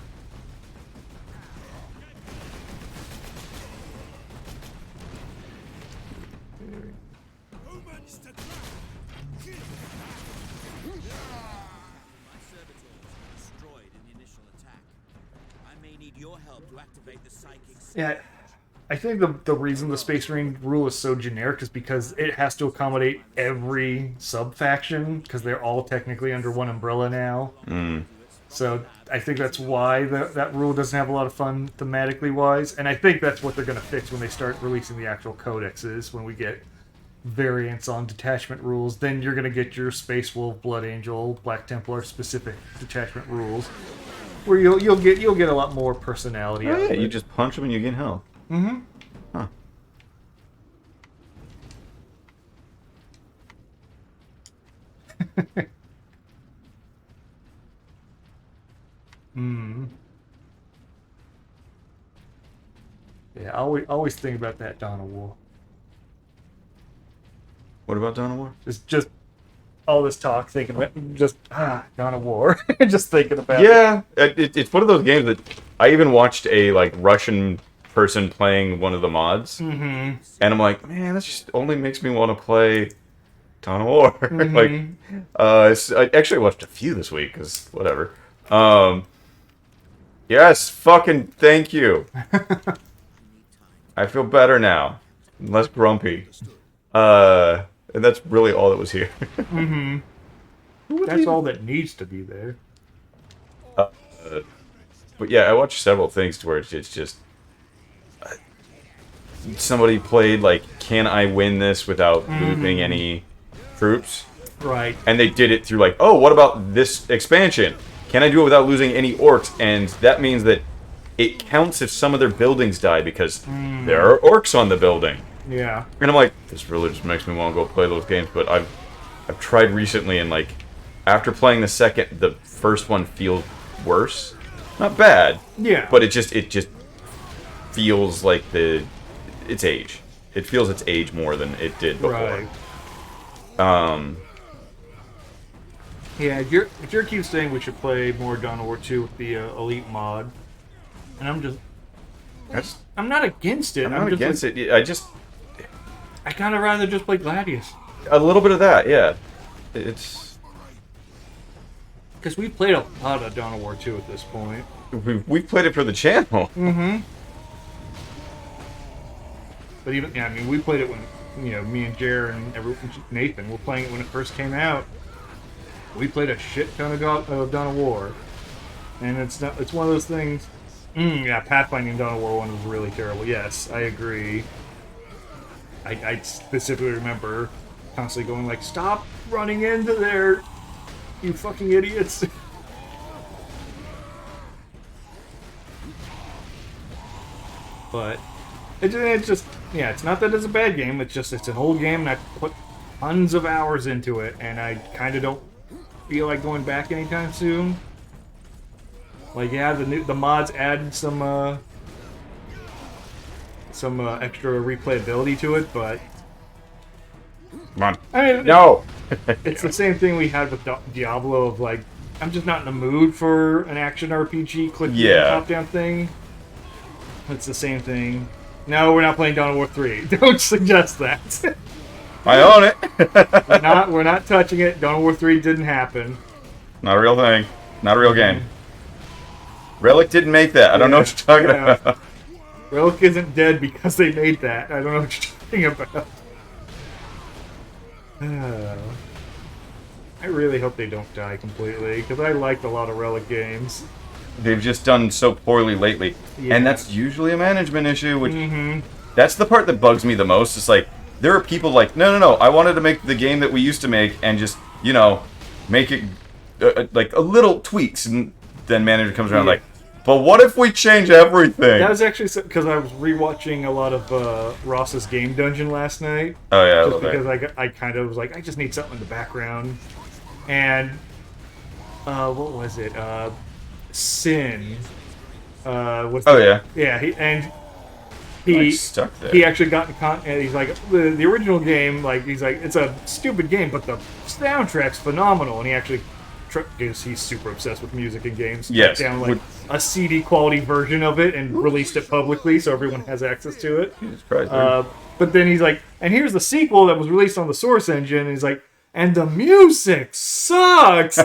Yeah, I think the reason the Space Marine rule is so generic is because it has to accommodate every sub-faction, because they're all technically under one umbrella now. Mm. So I think that's why that rule doesn't have a lot of fun thematically wise, and I think that's what they're going to fix when they start releasing the actual codexes, when we get variants on detachment rules. Then you're going to get your Space Wolf, Blood Angel, Black Templar specific detachment rules, where you'll get a lot more personality out of it. You just punch them and you gain health. Mm-hmm. Huh. Yeah, I always think about that Dawn of War. What about Dawn of War? Just all this talk, thinking about Dawn of War. Just thinking about it. It's one of those games that I even watched a Russian person playing one of the mods, and I'm like, man, this just only makes me want to play Dawn of War. I actually watched a few this week because whatever. Yes, fucking thank you. I feel better now, less grumpy. And that's really all that was here. That's all that needs to be there. But yeah, I watched several things to where it's just somebody played can I win this without losing any troops? Right. And they did it through what about this expansion? Can I do it without losing any orcs? And that means that it counts if some of their buildings die because there are orcs on the building. Yeah. And I'm like, this really just makes me want to go play those games. But I've tried recently, and after playing the first one feels worse. Not bad. Yeah. But it just feels like its age. It feels its age more than it did before. Right. Yeah, if you keep saying we should play more Dawn of War 2 with the Elite mod, and I'm not against it. I'm not against it. I kind of rather just play Gladius. A little bit of that, yeah. It's because we played a lot of Dawn of War 2 at this point. We've played it for the channel. Mm-hmm. But we played it when me and Jer and Nathan were playing it when it first came out. We played a shit ton of Dawn of War, and it's one of those things. Yeah, pathfinding Dawn of War 1 was really terrible. Yes, I agree. I specifically remember constantly going "Stop running into there, you fucking idiots!" But it's just it's not that it's a bad game. It's an old game, and I put tons of hours into it, and I kind of don't feel like going back anytime soon. The mods added some extra replayability to it, but come on. No. It's the same thing we had with Diablo of I'm just not in the mood for an action RPG top-down thing. It's the same thing. No, we're not playing Dawn of War 3. Don't suggest that. I own it. We're not touching it. Dawn of War 3 didn't happen. Not a real thing. Not a real game. Relic didn't make that. I don't know what you're talking about. Relic isn't dead because they made that. I don't know what you're talking about. I really hope they don't die completely, because I liked a lot of Relic games. They've just done so poorly lately. Yeah. And that's usually a management issue, which that's the part that bugs me the most. It's there are people no, I wanted to make the game that we used to make and just, make it like a little tweaks, and then manager comes around like, but what if we change everything? That was actually because I was rewatching a lot of Ross's Game Dungeon last night. Oh yeah, just because I kind of was like, I just need something in the background, and what was it? Sin. He stuck there. He actually got in and he's like the original game, like he's like it's a stupid game, but the soundtrack's phenomenal, and he actually because he's super obsessed with music and games. Yes, down like a CD quality version of it and released it publicly so everyone has access to it. Jesus Christ, but then he's like, and here's the sequel that was released on the Source engine. And he's like, and the music sucks.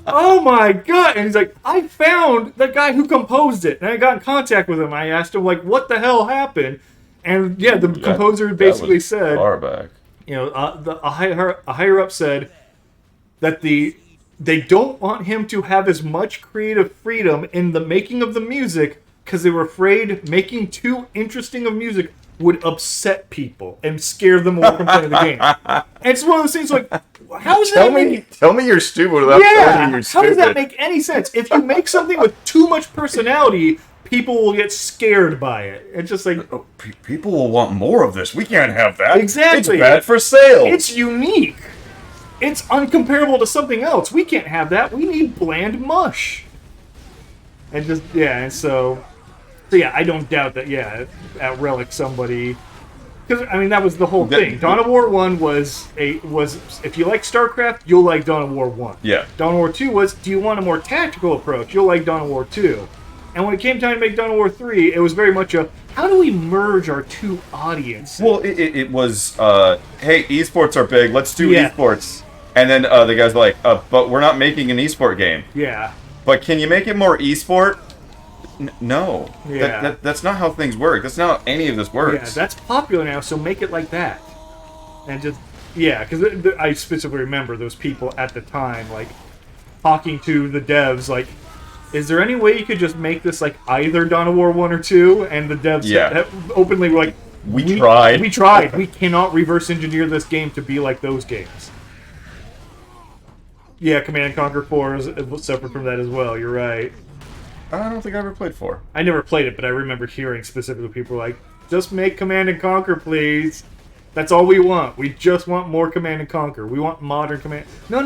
Oh my god! And he's like, I found the guy who composed it, and I got in contact with him. I asked him like, what the hell happened? And yeah, the composer basically said, far back. You know, a higher up said that they don't want him to have as much creative freedom in the making of the music because they were afraid making too interesting of music would upset people and scare them away from playing the game. And it's one of those things like, how does that tell me you're stupid without telling me you're stupid. How does that make any sense? If you make something with too much personality, people will get scared by it. It's just like... people will want more of this. We can't have that. Exactly. It's bad for sales. It's unique. It's uncomparable to something else. We can't have that. We need bland mush. And just, yeah, and so yeah, I don't doubt that, yeah, at Relic somebody... Because, I mean, that was the whole thing. Dawn of War 1 was, if you like StarCraft, you'll like Dawn of War 1. Yeah. Dawn of War 2 was, do you want a more tactical approach? You'll like Dawn of War 2. And when it came time to make Dawn of War 3, it was very much a, how do we merge our two audiences? Well, it was, hey, esports are big, let's do esports. And then the guys were like, but we're not making an esport game. Yeah. But can you make it more esport? No. Yeah. That's not how things work. That's not how any of this works. Yeah, that's popular now, so make it like that. And just, yeah, because I specifically remember those people at the time, like, talking to the devs, like, is there any way you could just make this, like, either Dawn of War 1 or 2? And the devs openly were like, We tried. We tried. We cannot reverse engineer this game to be like those games. Yeah, Command & Conquer 4 is separate from that as well, you're right. I don't think I ever played 4. I never played it, but I remember hearing specifically people like, just make Command & Conquer, please. That's all we want. We just want more Command & Conquer. We want modern Command... No.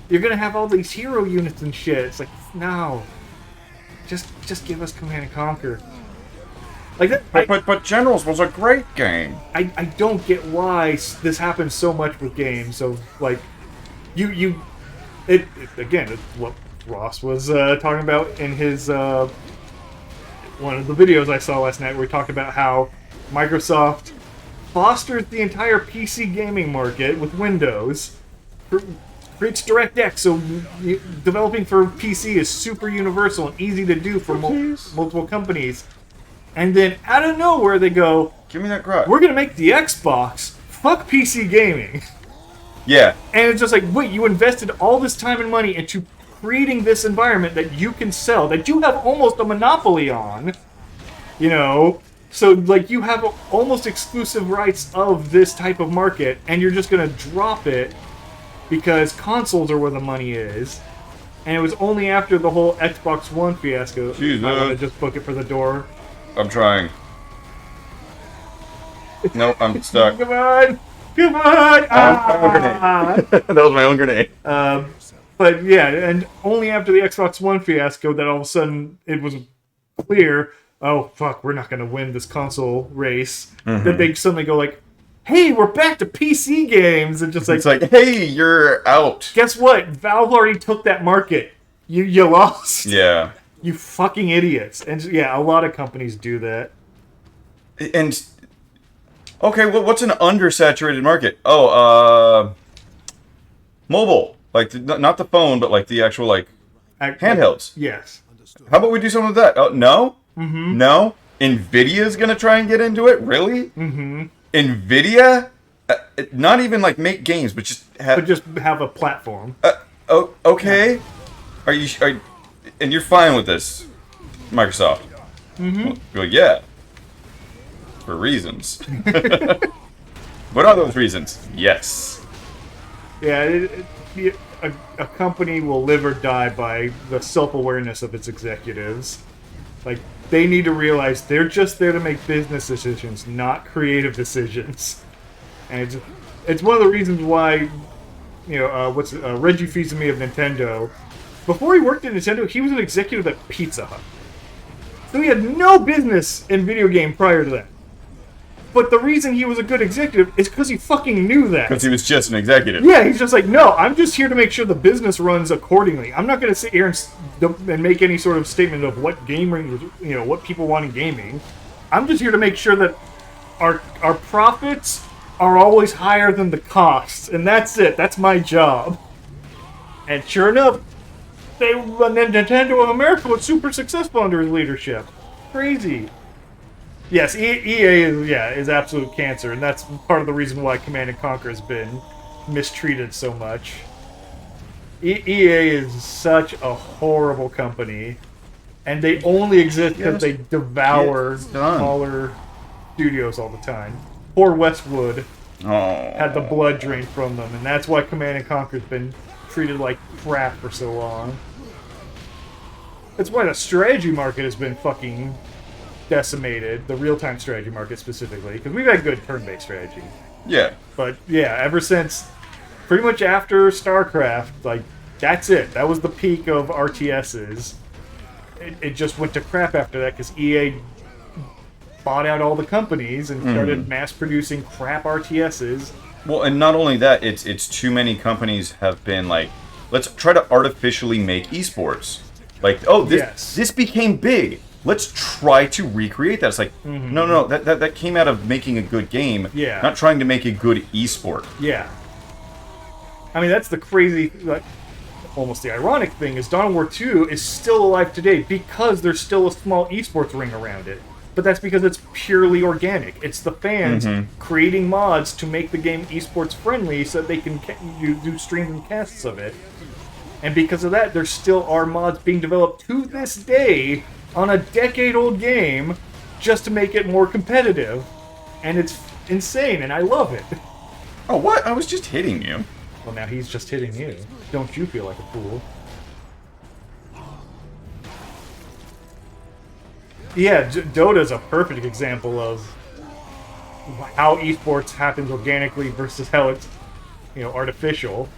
You're going to have all these hero units and shit. It's like, no. Just give us Command & Conquer. Like that, but Generals was a great game. I don't get why this happens so much with games. So, like, again, it's what Ross was talking about in his one of the videos I saw last night, where he talked about how Microsoft fosters the entire PC gaming market with Windows, creates DirectX, so developing for PC is super universal and easy to do for multiple companies. And then out of nowhere they go, give me that grunt. We're gonna make the Xbox. Fuck PC gaming. Yeah. And it's just like, wait, you invested all this time and money into creating this environment that you can sell, that you have almost a monopoly on, you know, so like you have almost exclusive rights of this type of market, and you're just gonna drop it because consoles are where the money is. And it was only after the whole Xbox One fiasco I want to just book it for the door. I'm trying. Nope, I'm stuck. Come on! That was my own grenade. But yeah, and only after the Xbox One fiasco that all of a sudden it was clear, oh fuck, we're not going to win this console race. Mm-hmm. That they suddenly go like, hey, we're back to PC games, and just like, it's like, hey, you're out. Guess what? Valve already took that market. You lost. Yeah. You fucking idiots. And yeah, a lot of companies do that. And okay, well, what's an undersaturated market? Oh, mobile. Like, not the phone, but like the actual, like, handhelds. Yes. How about we do something with that? Oh, no? Mm-hmm. No? NVIDIA's gonna try and get into it? Really? Mm-hmm. NVIDIA? Not even, like, make games, but just have... But just have a platform. Okay. Yeah. Are you... and you're fine with this, Microsoft? Mm-hmm. Well, yeah. For reasons. What are those reasons? Yes. Yeah, a company will live or die by the self-awareness of its executives. Like, they need to realize they're just there to make business decisions, not creative decisions. And it's one of the reasons why, Reggie Fils-Aimé of Nintendo, before he worked at Nintendo, he was an executive at Pizza Hut. So he had no business in video game prior to that. But the reason he was a good executive is because he fucking knew that. Because he was just an executive. Yeah, he's just like, no, I'm just here to make sure the business runs accordingly. I'm not going to sit here and make any sort of statement of what what people want in gaming. I'm just here to make sure that our profits are always higher than the costs, and that's it. That's my job. And sure enough, Nintendo of America was super successful under his leadership. Crazy. Yes, EA is absolute cancer, and that's part of the reason why Command & Conquer has been mistreated so much. EA is such a horrible company, and they only exist because they devour smaller studios all the time. Poor Westwood had the blood drained from them, and that's why Command & Conquer's been treated like crap for so long. That's why the strategy market has been fucking decimated, the real-time strategy market specifically, because we've had good turn-based strategy. Yeah. But yeah, ever since pretty much after StarCraft, like, that's it. That was the peak of RTSs. It just went to crap after that because EA bought out all the companies and started mass-producing crap RTSs. Well, and not only that, it's too many companies have been like, let's try to artificially make esports. Like, this became big. Let's try to recreate that. It's like, no, that came out of making a good game, not trying to make a good esport. Yeah. I mean, that's the crazy, almost the ironic thing, is Dawn of War 2 is still alive today because there's still a small esports ring around it. But that's because it's purely organic. It's the fans creating mods to make the game esports friendly so that they can do streams and casts of it. And because of that, there still are mods being developed to this day on a decade-old game just to make it more competitive. And it's insane, and I love it. Oh, what? I was just hitting you. Well, now he's just hitting you. Don't you feel like a fool? Yeah, Dota's a perfect example of how esports happens organically versus how it's, artificial.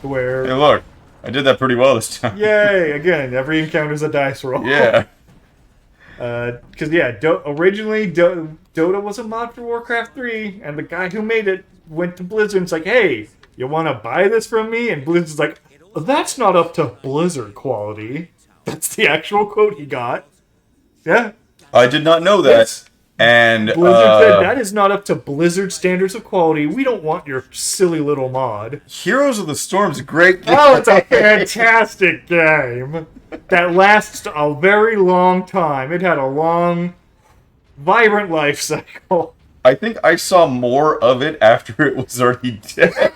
Where... Hey, look. I did that pretty well this time. Yay! Again, every encounter's a dice roll. Yeah. Because, originally Dota was a mod for Warcraft 3, and the guy who made it went to Blizzard and was like, hey, you want to buy this from me? And Blizzard's like, that's not up to Blizzard quality. That's the actual quote he got. Yeah. I did not know that. Yes. And Blizzard said, that is not up to Blizzard standards of quality. We don't want your silly little mod. Heroes of the Storm's a great game. Oh, it's a fantastic game. That lasts a very long time. It had a long, vibrant life cycle. I think I saw more of it after it was already dead.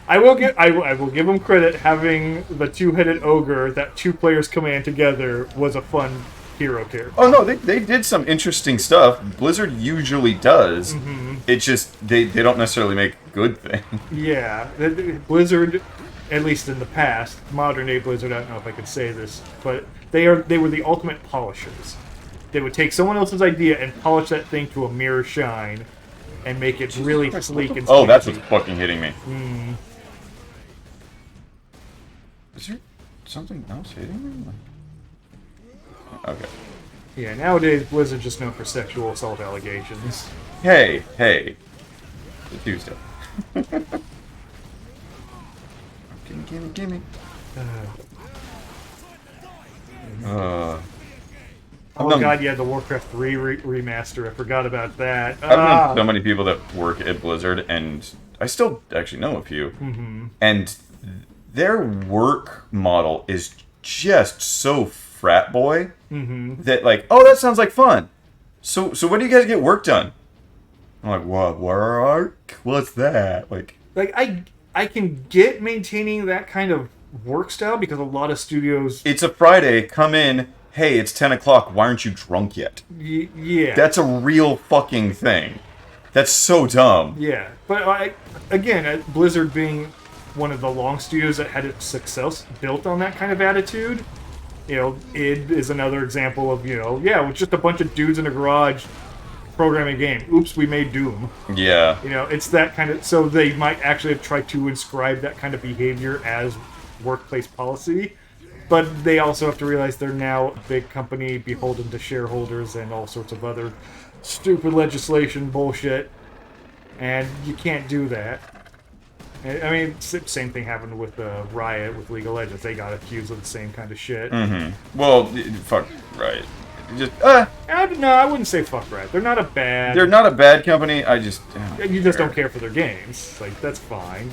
I will give them credit. Having the two-headed ogre that two players command together was a fun hero character. Oh no, they did some interesting stuff. Blizzard usually does. It's just they don't necessarily make good things. Yeah, Blizzard, at least in the past, modern day Blizzard. I don't know if I could say this, but they were the ultimate polishers. They would take someone else's idea and polish that thing to a mirror shine, and make it really sleek and. Oh, that's what's fucking hitting me. Is there something else hitting me? Okay. Yeah, nowadays Blizzard's just known for sexual assault allegations. Hey. It's Tuesday. Gimme. Oh god, yeah, the Warcraft 3 remaster. I forgot about that. I've known so many people that work at Blizzard, and I still actually know a few. And their work model is just so frat boy that, like, oh, that sounds like fun. So when do you guys get work done? I'm like, what? Work? What's that? Like I can get maintaining that kind of work style because a lot of studios. It's a Friday. Come in. Hey, it's 10 o'clock. Why aren't you drunk yet? Yeah. That's a real fucking thing. That's so dumb. Yeah, but again, Blizzard being one of the long studios that had its success built on that kind of attitude, id is another example of, with just a bunch of dudes in a garage programming a game. Oops, we made Doom. Yeah. It's that kind of... So they might actually have tried to inscribe that kind of behavior as workplace policy, but they also have to realize they're now a big company beholden to shareholders and all sorts of other stupid legislation bullshit, and you can't do that. I mean, same thing happened with Riot with League of Legends. They got accused of the same kind of shit. Mm-hmm. Well, fuck Riot. Just no, I wouldn't say fuck Riot. They're not a bad... They're not a bad company. I just... You just don't care for their games. Like, that's fine.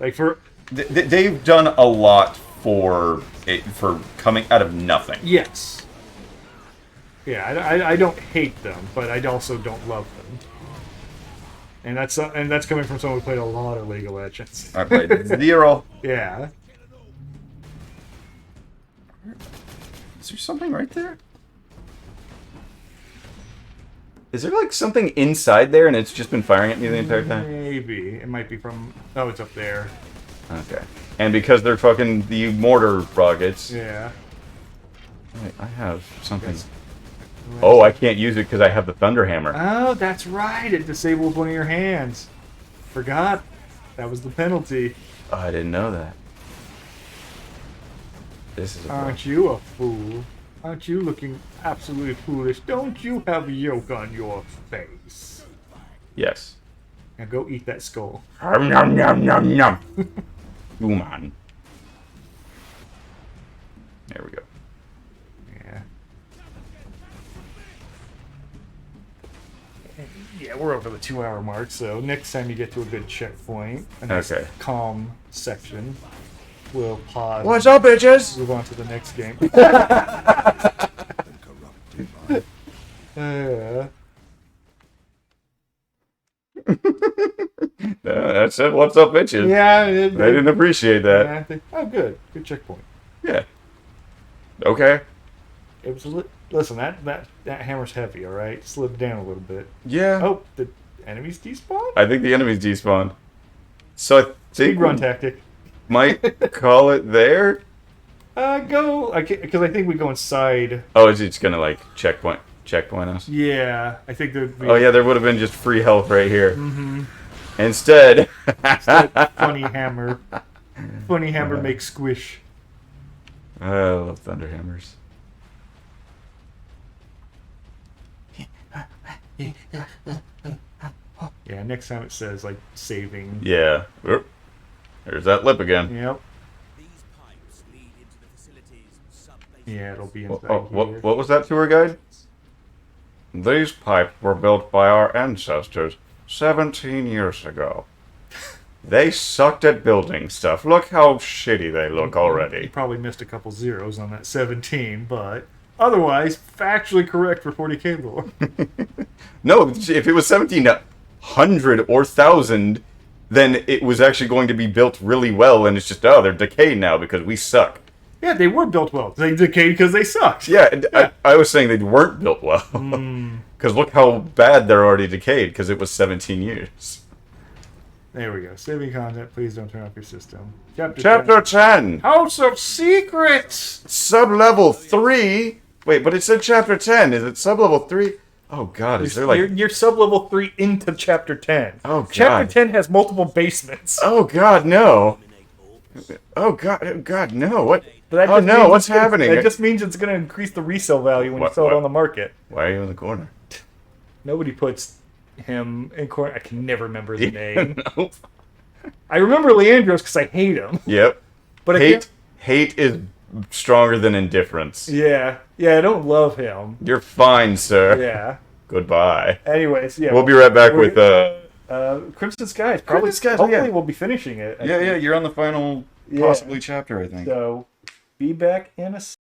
Like, for... They've done a lot for coming out of nothing. Yes. Yeah, I don't hate them, but I also don't love them. And that's coming from someone who played a lot of League of Legends. I played 0. Yeah. Is there something right there? Is there like something inside there and it's just been firing at me the entire time? Maybe. It might be from... Oh, it's up there. Okay. And because they're fucking the mortar rockets... Yeah. Wait, I have something... Oh, I can't use it because I have the Thunder Hammer. Oh, that's right. It disables one of your hands. Forgot. That was the penalty. Oh, I didn't know that. This is a Aren't you a fool? Aren't you looking absolutely foolish? Don't you have yolk on your face? Yes. Now go eat that skull. Nom nom nom nom. Come on. There we go. Yeah. Yeah, we're over the 2-hour mark, so next time you get to a good checkpoint, a nice calm section, we'll pause. What's up, bitches? Move on to the next game. That's it. What's up, bitches? Yeah, they didn't appreciate that. Yeah, oh, good checkpoint. Yeah. Okay. It was listen. That hammer's heavy. All right, slid down a little bit. Yeah. Oh, the enemies despawn. I think the enemies despawned. So I think Speedrun tactic. Might call it there. Go. Because I think we go inside. Oh, is it just gonna like checkpoint us? Yeah, I think there'd be. Oh yeah, there would have been just free health right here. Mm-hmm. Instead, funny hammer. Funny hammer makes squish. I love thunder hammers. Yeah, next time it says like saving. Yeah. Oop. There's that lip again. Yep. These pipes lead into the facility's sub-base. Yeah, it'll be inside here. What was that tour guide? These pipes were built by our ancestors 17 years ago. They sucked at building stuff. Look how shitty they look already. You probably missed a couple zeros on that 17, but otherwise, factually correct for 40k lore. No, if it was 1700 or 1000, then it was actually going to be built really well, and it's just, they're decayed now because we suck. Yeah, they were built well. They decayed because they sucked. Yeah, I was saying they weren't built well. Because look how bad they're already decayed, because it was 17 years. There we go. Saving content. Please don't turn off your system. Chapter 10. House of Secrets. Sub-level 3. Wait, but it said Chapter 10. Is it sub-level 3? Oh, God. Is there like... You're sub-level 3 into Chapter 10. Oh, God. Chapter 10 has multiple basements. Oh, God, no. Oh, God, no. What? Oh, no. What's happening? That just means it's going to increase the resale value when you sell it on the market. Why are you in the corner? Nobody puts him in corner. I can never remember his name. No. I remember Leandros because I hate him. Yep. But hate is stronger than indifference. Yeah, I don't love him. You're fine, sir. Yeah. Goodbye. Anyways, yeah. We'll be right back with Crimson Skies. Probably. Crimson Skies, hopefully, we'll be finishing it. Yeah. You're on the final, possibly chapter, I think. So, be back in a second.